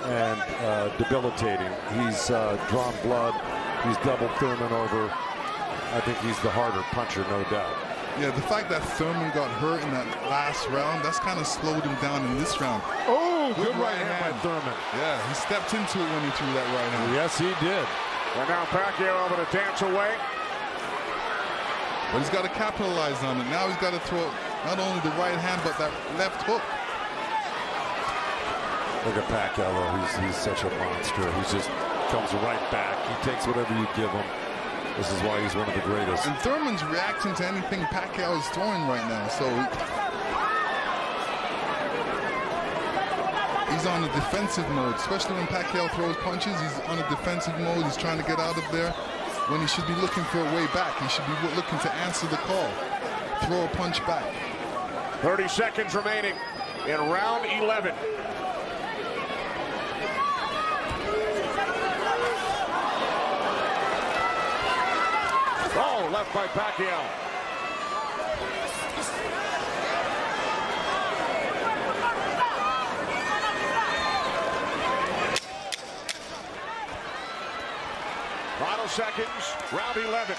Speaker 5: and debilitating. He's drawn blood. He's doubled Thurman over. I think he's the harder puncher, no doubt.
Speaker 4: Yeah, the fact that Thurman got hurt in that last round, that's kind of slowed him down in this round.
Speaker 5: Oh, good right hand by Thurman.
Speaker 4: Yeah, he stepped into it when he threw that right hand.
Speaker 5: Yes, he did.
Speaker 3: And now Pacquiao able to dance away.
Speaker 4: But he's got to capitalize on it. Now he's got to throw not only the right hand, but that left hook.
Speaker 5: Look at Pacquiao, though. He's such a monster. He just comes right back. He takes whatever you give him. This is why he's one of the greatest.
Speaker 4: And Thurman's reacting to anything Pacquiao is throwing right now. So he's on a defensive mode, especially when Pacquiao throws punches. He's on a defensive mode. He's trying to get out of there when he should be looking for a way back. He should be looking to answer the call, throw a punch back.
Speaker 3: 30 seconds remaining in round 11. Oh, left by Pacquiao. Final seconds, round 11.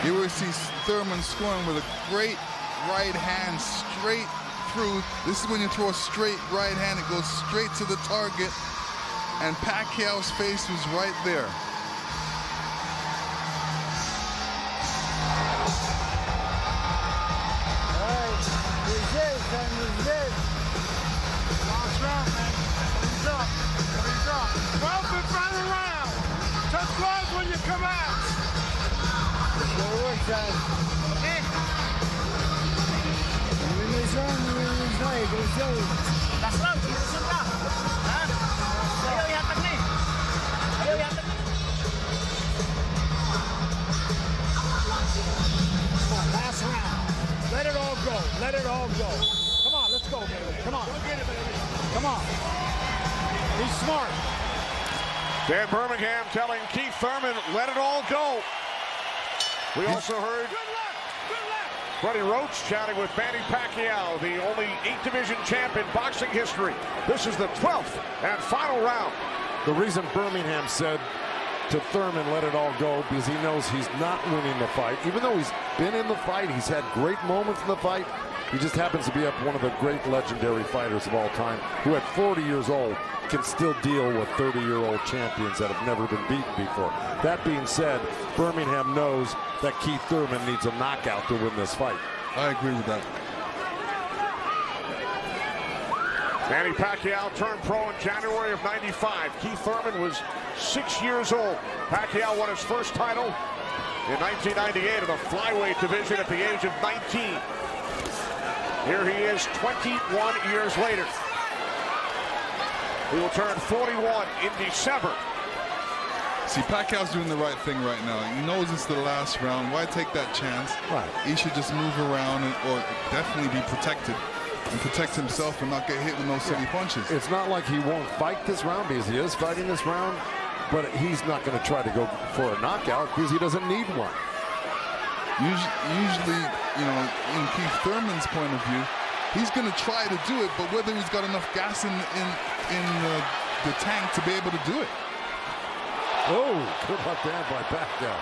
Speaker 4: You will see Thurman scoring with a great right hand straight through. This is when you throw a straight right hand, it goes straight to the target, and Pacquiao's face was right there.
Speaker 10: Last round, man. He's up. He's up. 12th and final round. Touch gloves when you come out. Good work, guys. Last round, sinusun ka. Ha? Ayaw yatag ni. Ayaw yatag ni. Come on, last round. Let it all go. Let it all go. Come on, let's go, baby. Come on. Come on. He's smart.
Speaker 3: Dan Birmingham telling Keith Thurman, let it all go. We also heard Freddie Roach chatting with Manny Pacquiao, the only 8-division champ in boxing history. This is the 12th and final round.
Speaker 5: The reason Birmingham said to Thurman, let it all go, because he knows he's not winning the fight. Even though he's been in the fight, he's had great moments in the fight. He just happens to be up one of the great legendary fighters of all time, who at 40 years old can still deal with 30-year-old champions that have never been beaten before. That being said, Birmingham knows that Keith Thurman needs a knockout to win this fight.
Speaker 4: I agree with that.
Speaker 3: Manny Pacquiao turned pro in January of '95. Keith Thurman was 6 years old. Pacquiao won his first title in 1998 in the flyweight division at the age of 19. Here he is 21 years later. He will turn 41 in December.
Speaker 4: See, Pacquiao's doing the right thing right now. He knows it's the last round. Why take that chance?
Speaker 5: Right.
Speaker 4: He should just move around or definitely be protected and protect himself and not get hit with no silly punches.
Speaker 5: It's not like he won't fight this round, because he is fighting this round, but he's not going to try to go for a knockout because he doesn't need one.
Speaker 4: Usually, you know, in Keith Thurman's point of view, he's going to try to do it, but whether he's got enough gas in the tank to be able to do it.
Speaker 5: Oh, good left hand by Pacquiao.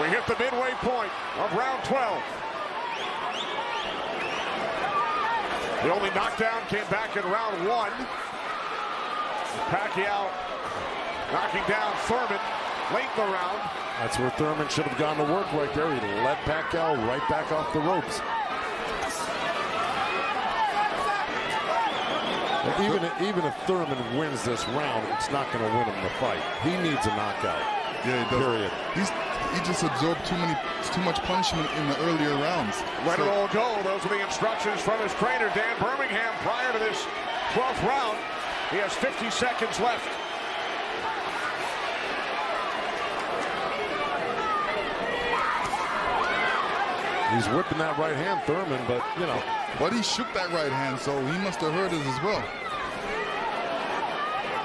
Speaker 3: We hit the midway point of round 12. The only knockdown came back in round 1. Pacquiao knocking down Thurman late in the round.
Speaker 5: That's where Thurman should have gone to work right there. He led Pacquiao right back off the ropes. Even if Thurman wins this round, it's not going to win him the fight. He needs a knockout.
Speaker 4: Yeah, he does.
Speaker 5: Period.
Speaker 4: He just absorbed too much punishment in the earlier rounds.
Speaker 3: Let it all go. Those are the instructions from his trainer, Dan Birmingham, prior to this 12th round. He has 50 seconds left.
Speaker 5: He's whipping that right hand, Thurman, but, you know.
Speaker 4: But he shook that right hand, so he must have heard it as well.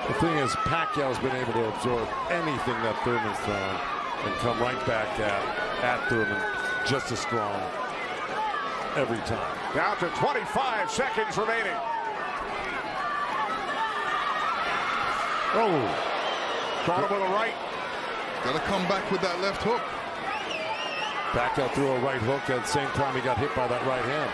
Speaker 5: The thing is, Pacquiao's been able to absorb anything that Thurman's thrown and come right back at Thurman just as strong every time.
Speaker 3: Down to 25 seconds remaining.
Speaker 5: Oh.
Speaker 3: Caught him with a right.
Speaker 4: Got to come back with that left hook.
Speaker 5: Pacquiao threw a right hook at the same time he got hit by that right hand.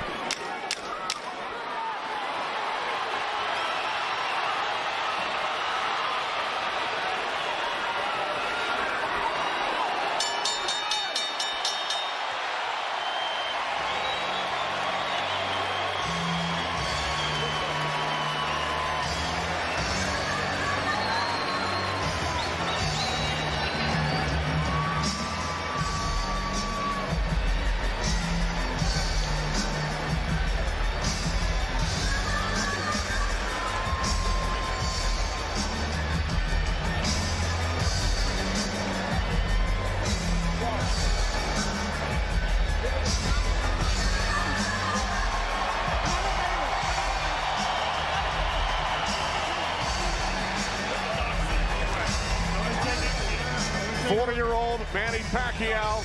Speaker 3: '40-year-old Manny Pacquiao,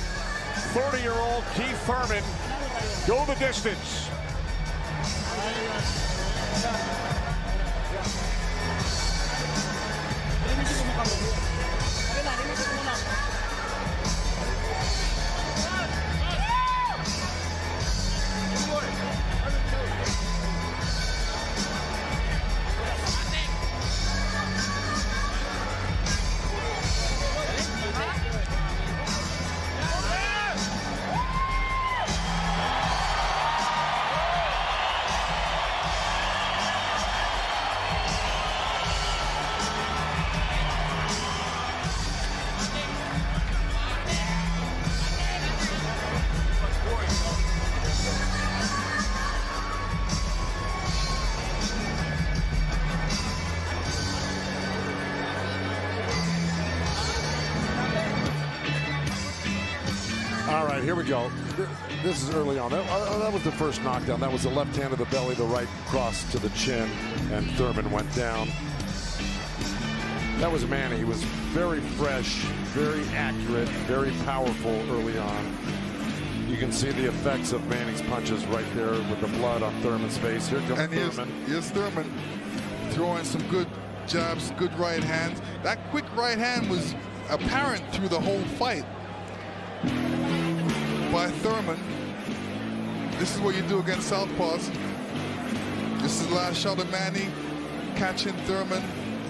Speaker 3: 30-year-old Keith Thurman go the distance.
Speaker 5: All right, here we go. This is early on. That was the first knockdown. That was the left hand to the belly, the right cross to the chin, and Thurman went down. That was Manny. He was very fresh, very accurate, very powerful early on. You can see the effects of Manny's punches right there with the blood on Thurman's face. Here comes Thurman.
Speaker 4: Here's Thurman throwing some good jabs, good right hands. That quick right hand was apparent through the whole fight by Thurman. This is what you do against southpaws. This is the last shot of Manny catching Thurman.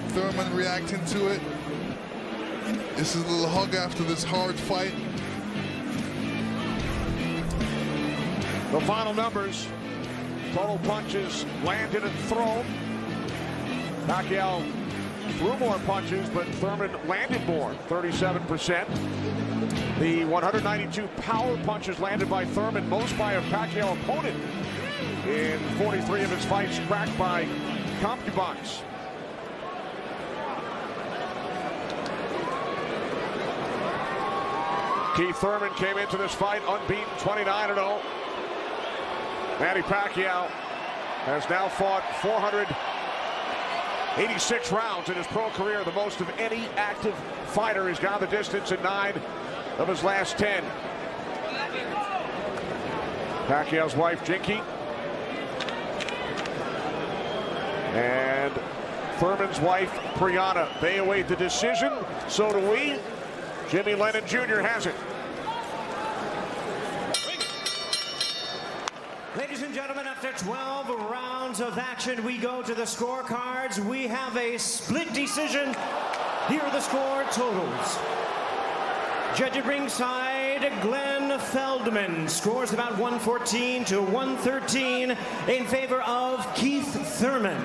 Speaker 4: Thurman reacting to it. This is a little hug after this hard fight.
Speaker 3: The final numbers: total punches landed and thrown. Pacquiao threw more punches, but Thurman landed more, 37%. The 192 power punches landed by Thurman, most by a Pacquiao opponent in 43 of his fights, cracked by concubines. Keith Thurman came into this fight unbeaten, 29-0. Manny Pacquiao has now fought 486 rounds in his pro career, the most of any active fighter. He's gone the distance in 9 of his last 10. Pacquiao's wife, Jinky, and Thurman's wife, Brianna. They await the decision. So do we. Jimmy Lennon Jr. has it.
Speaker 1: Ladies and gentlemen, after 12 rounds of action, we go to the scorecards. We have a split decision. Here are the score totals. Judge at ringside, Glenn Feldman scores about 114 to 113 in favor of Keith Thurman.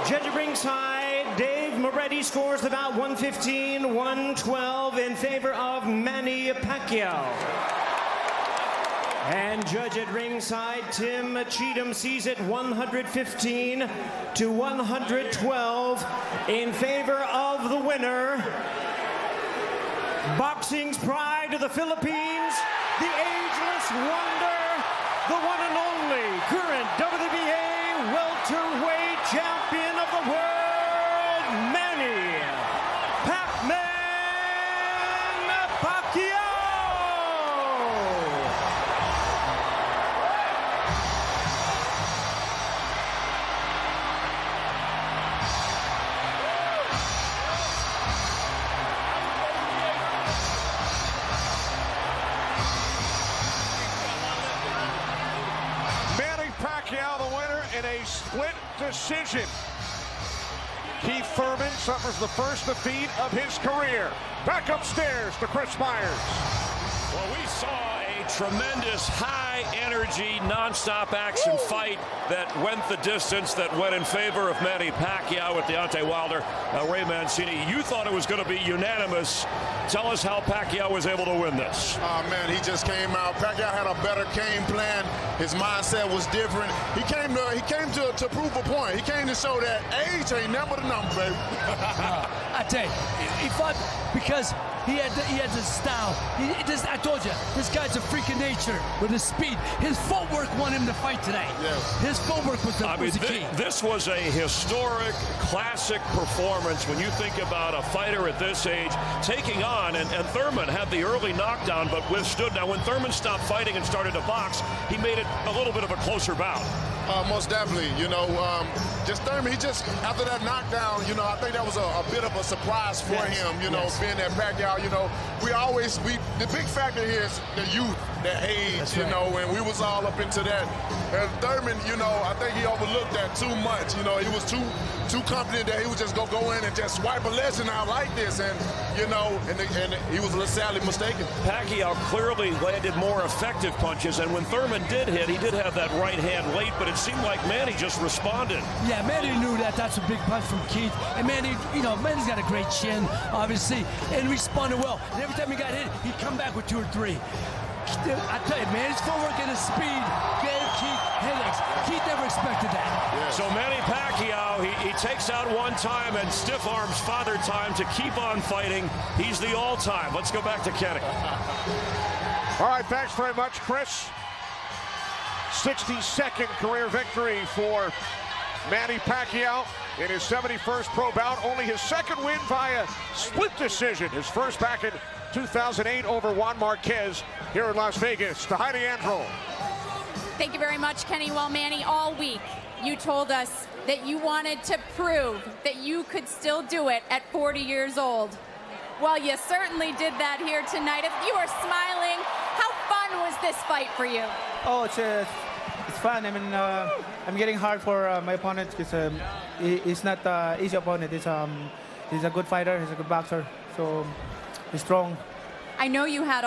Speaker 1: Judge at ringside, Dave Moretti scores about 115, 112 in favor of Manny Pacquiao. And judge at ringside, Tim Cheatham sees it 115 to 112 in favor of the winner, boxing's pride of the Philippines, the ageless wonder, the one and only current WBA welterweight champion of the world, Manny Pac-Man Pacquiao.
Speaker 3: Manny Pacquiao, the winner in a split decision. Keith Thurman suffers the first defeat of his career. Back upstairs to Chris Myers.
Speaker 11: Well, we saw a tremendous high-energy, non-stop action fight that went the distance, that went in favor of Manny Pacquiao with Deontay Wilder. Ray Mancini, you thought it was going to be unanimous. Tell us how Pacquiao was able to win this.
Speaker 13: Oh, man, he just came out. Pacquiao had a better game plan. His mindset was different. He came to prove a point. He came to show that age ain't never the number, baby.
Speaker 12: I tell you, he fought because he had the style. I told you, this guy's a freak of nature with his speed. His footwork won him the fight today.
Speaker 13: Yes.
Speaker 12: His footwork was the key.
Speaker 11: This was a historic, classic performance when you think about a fighter at this age taking on, and Thurman had the early knockdown but withstood. Now, when Thurman stopped fighting and started to box, he made it a little bit of a closer bout.
Speaker 13: Most definitely, just Thurman, after that knockdown, I think that was a bit of a surprise for him, being that Pacquiao, the big factor here is the youth, the age, and we was all up into that. And Thurman, I think he overlooked that too much. He was too confident that he was just gonna go in and just swipe a lesson out like this, and he was sadly mistaken.
Speaker 11: Pacquiao clearly landed more effective punches, and when Thurman did hit, he did have that right hand late, but it seemed like Manny just responded.
Speaker 12: Yeah, Manny knew that. That's a big punch from Keith. And Manny, Manny's got a great chin, obviously, and responded well. And every time he got hit, he'd come back with 2 or 3. I tell you, Manny's footwork and his speed gave Keith headaches. Keith never expected that.
Speaker 11: Yes. So Manny Pacquiao, he takes out one time and stiff arms Father Time to keep on fighting. He's the all-time. Let's go back to Kenny.
Speaker 3: All right, thanks very much, Chris. 62nd career victory for Manny Pacquiao in his 71st pro bout. Only his second win via split decision. His first back in 2008 over Juan Marquez here in Las Vegas. To Heidi Andro.
Speaker 8: Thank you very much, Kenny. Well, Manny, all week you told us that you wanted to prove that you could still do it at 40 years old. Well, you certainly did that here tonight. If you are smiling, how fun was this fight for you?
Speaker 6: Oh, it's fun. I mean, I'm getting hard for my opponent because he's not an easy opponent. He's a good fighter. He's a good boxer. So he's strong.
Speaker 8: I know you had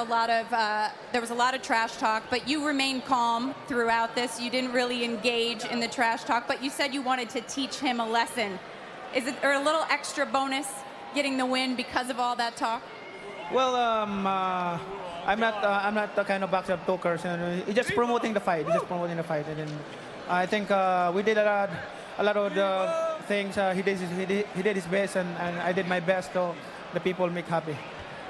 Speaker 8: there was a lot of trash talk, but you remained calm throughout this. You didn't really engage in the trash talk, but you said you wanted to teach him a lesson. Is it a little extra bonus getting the win because of all that talk?
Speaker 6: Well, I'm not the kind of boxer of talkers. He's just promoting the fight. And then I think we did a lot of the things. He did his best, and I did my best so the people make happy.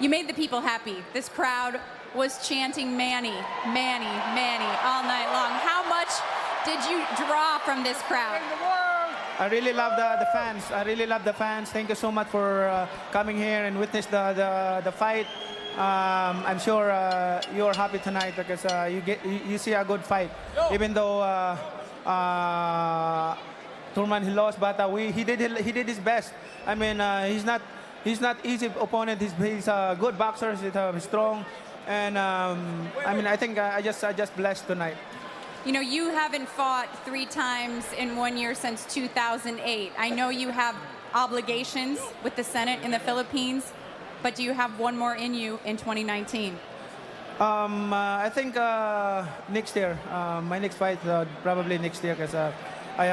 Speaker 8: You made the people happy. This crowd was chanting Manny, Manny, Manny all night long. How much did you draw from this crowd?
Speaker 6: I really love the fans. I really love the fans. Thank you so much for coming here and witness the fight. I'm sure you're happy tonight because you see a good fight. Even though Thurman he lost, but he did his best. I mean, he's not easy opponent. He's a good boxer. He's strong, and I mean, I think I just blessed tonight.
Speaker 8: You haven't fought 3 times in 1 year since 2008. I know you have obligations with the Senate in the Philippines, but do you have one more in you in 2019?
Speaker 6: I think next year, my next fight probably next year because I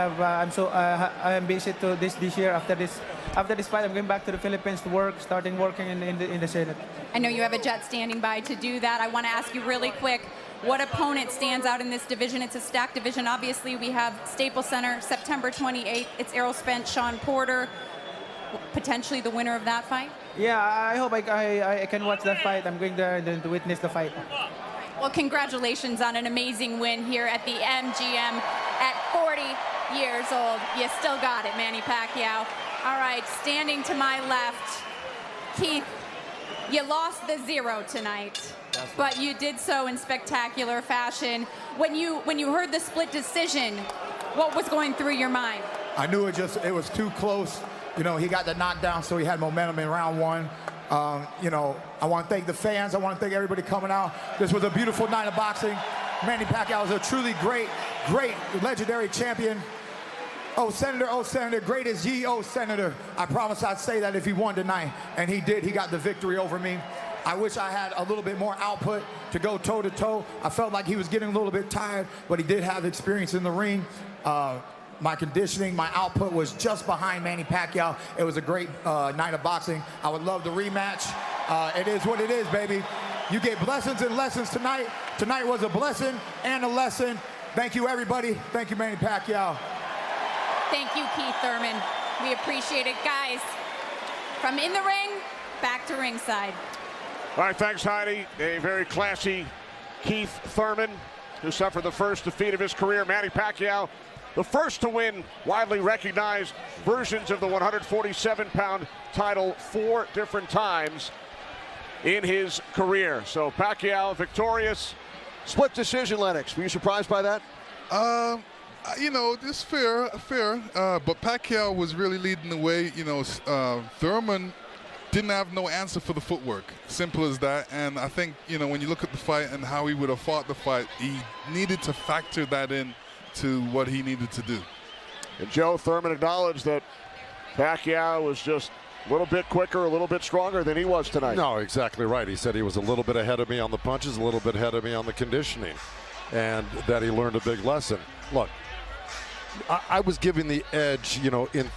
Speaker 6: am busy to this year. After this fight, I'm going back to the Philippines to starting working in the Senate.
Speaker 8: I know you have a jet standing by to do that. I want to ask you really quick, what opponent stands out in this division? It's a stacked division. Obviously, we have Staples Center, September 28th. It's Errol Spence, Sean Porter, potentially the winner of that fight.
Speaker 6: Yeah, I hope I can watch that fight. I'm going there to witness the fight.
Speaker 8: Well, congratulations on an amazing win here at the MGM at 40 years old. You still got it, Manny Pacquiao. All right, standing to my left, Keith, you lost the 0 tonight, but you did so in spectacular fashion. When you heard the split decision, what was going through your mind?
Speaker 2: I knew it was too close. You know, he got the knockdown, so he had momentum in round 1. You know, I want to thank the fans. I want to thank everybody coming out. This was a beautiful night of boxing. Manny Pacquiao is a truly great, legendary champion. Oh, Senator, great as ye, oh, Senator. I promised I'd say that if he won tonight, and he did. He got the victory over me. I wish I had a little bit more output to go toe-to-toe. I felt like he was getting a little bit tired, but he did have experience in the ring. My conditioning, my output was just behind Manny Pacquiao. It was a great night of boxing. I would love the rematch. It is what it is, baby. You get blessings and lessons tonight. Tonight was a blessing and a lesson. Thank you, everybody. Thank you, Manny Pacquiao.
Speaker 8: Thank you, Keith Thurman. We appreciate it, guys. From in the ring, back to ringside.
Speaker 3: All right, thanks, Heidi. A very classy Keith Thurman, who suffered the first defeat of his career. Manny Pacquiao, the first to win widely recognized versions of the 147-pound title 4 different times in his career. So Pacquiao victorious. Split decision, Lennox. Were you surprised by that?
Speaker 4: You know, just fair. But Pacquiao was really leading the way. You know, Thurman didn't have no answer for the footwork. Simple as that. And I think, you know, when you look at the fight and how he would have fought the fight, he needed to factor that in to what he needed to do.
Speaker 3: And Joe, Thurman acknowledged that Pacquiao was just a little bit quicker, a little bit stronger than he was tonight.
Speaker 5: No, exactly right. He said he was a little bit ahead of me on the punches, a little bit ahead of me on the conditioning, and that he learned a big lesson. Look, I was giving the edge, you know, in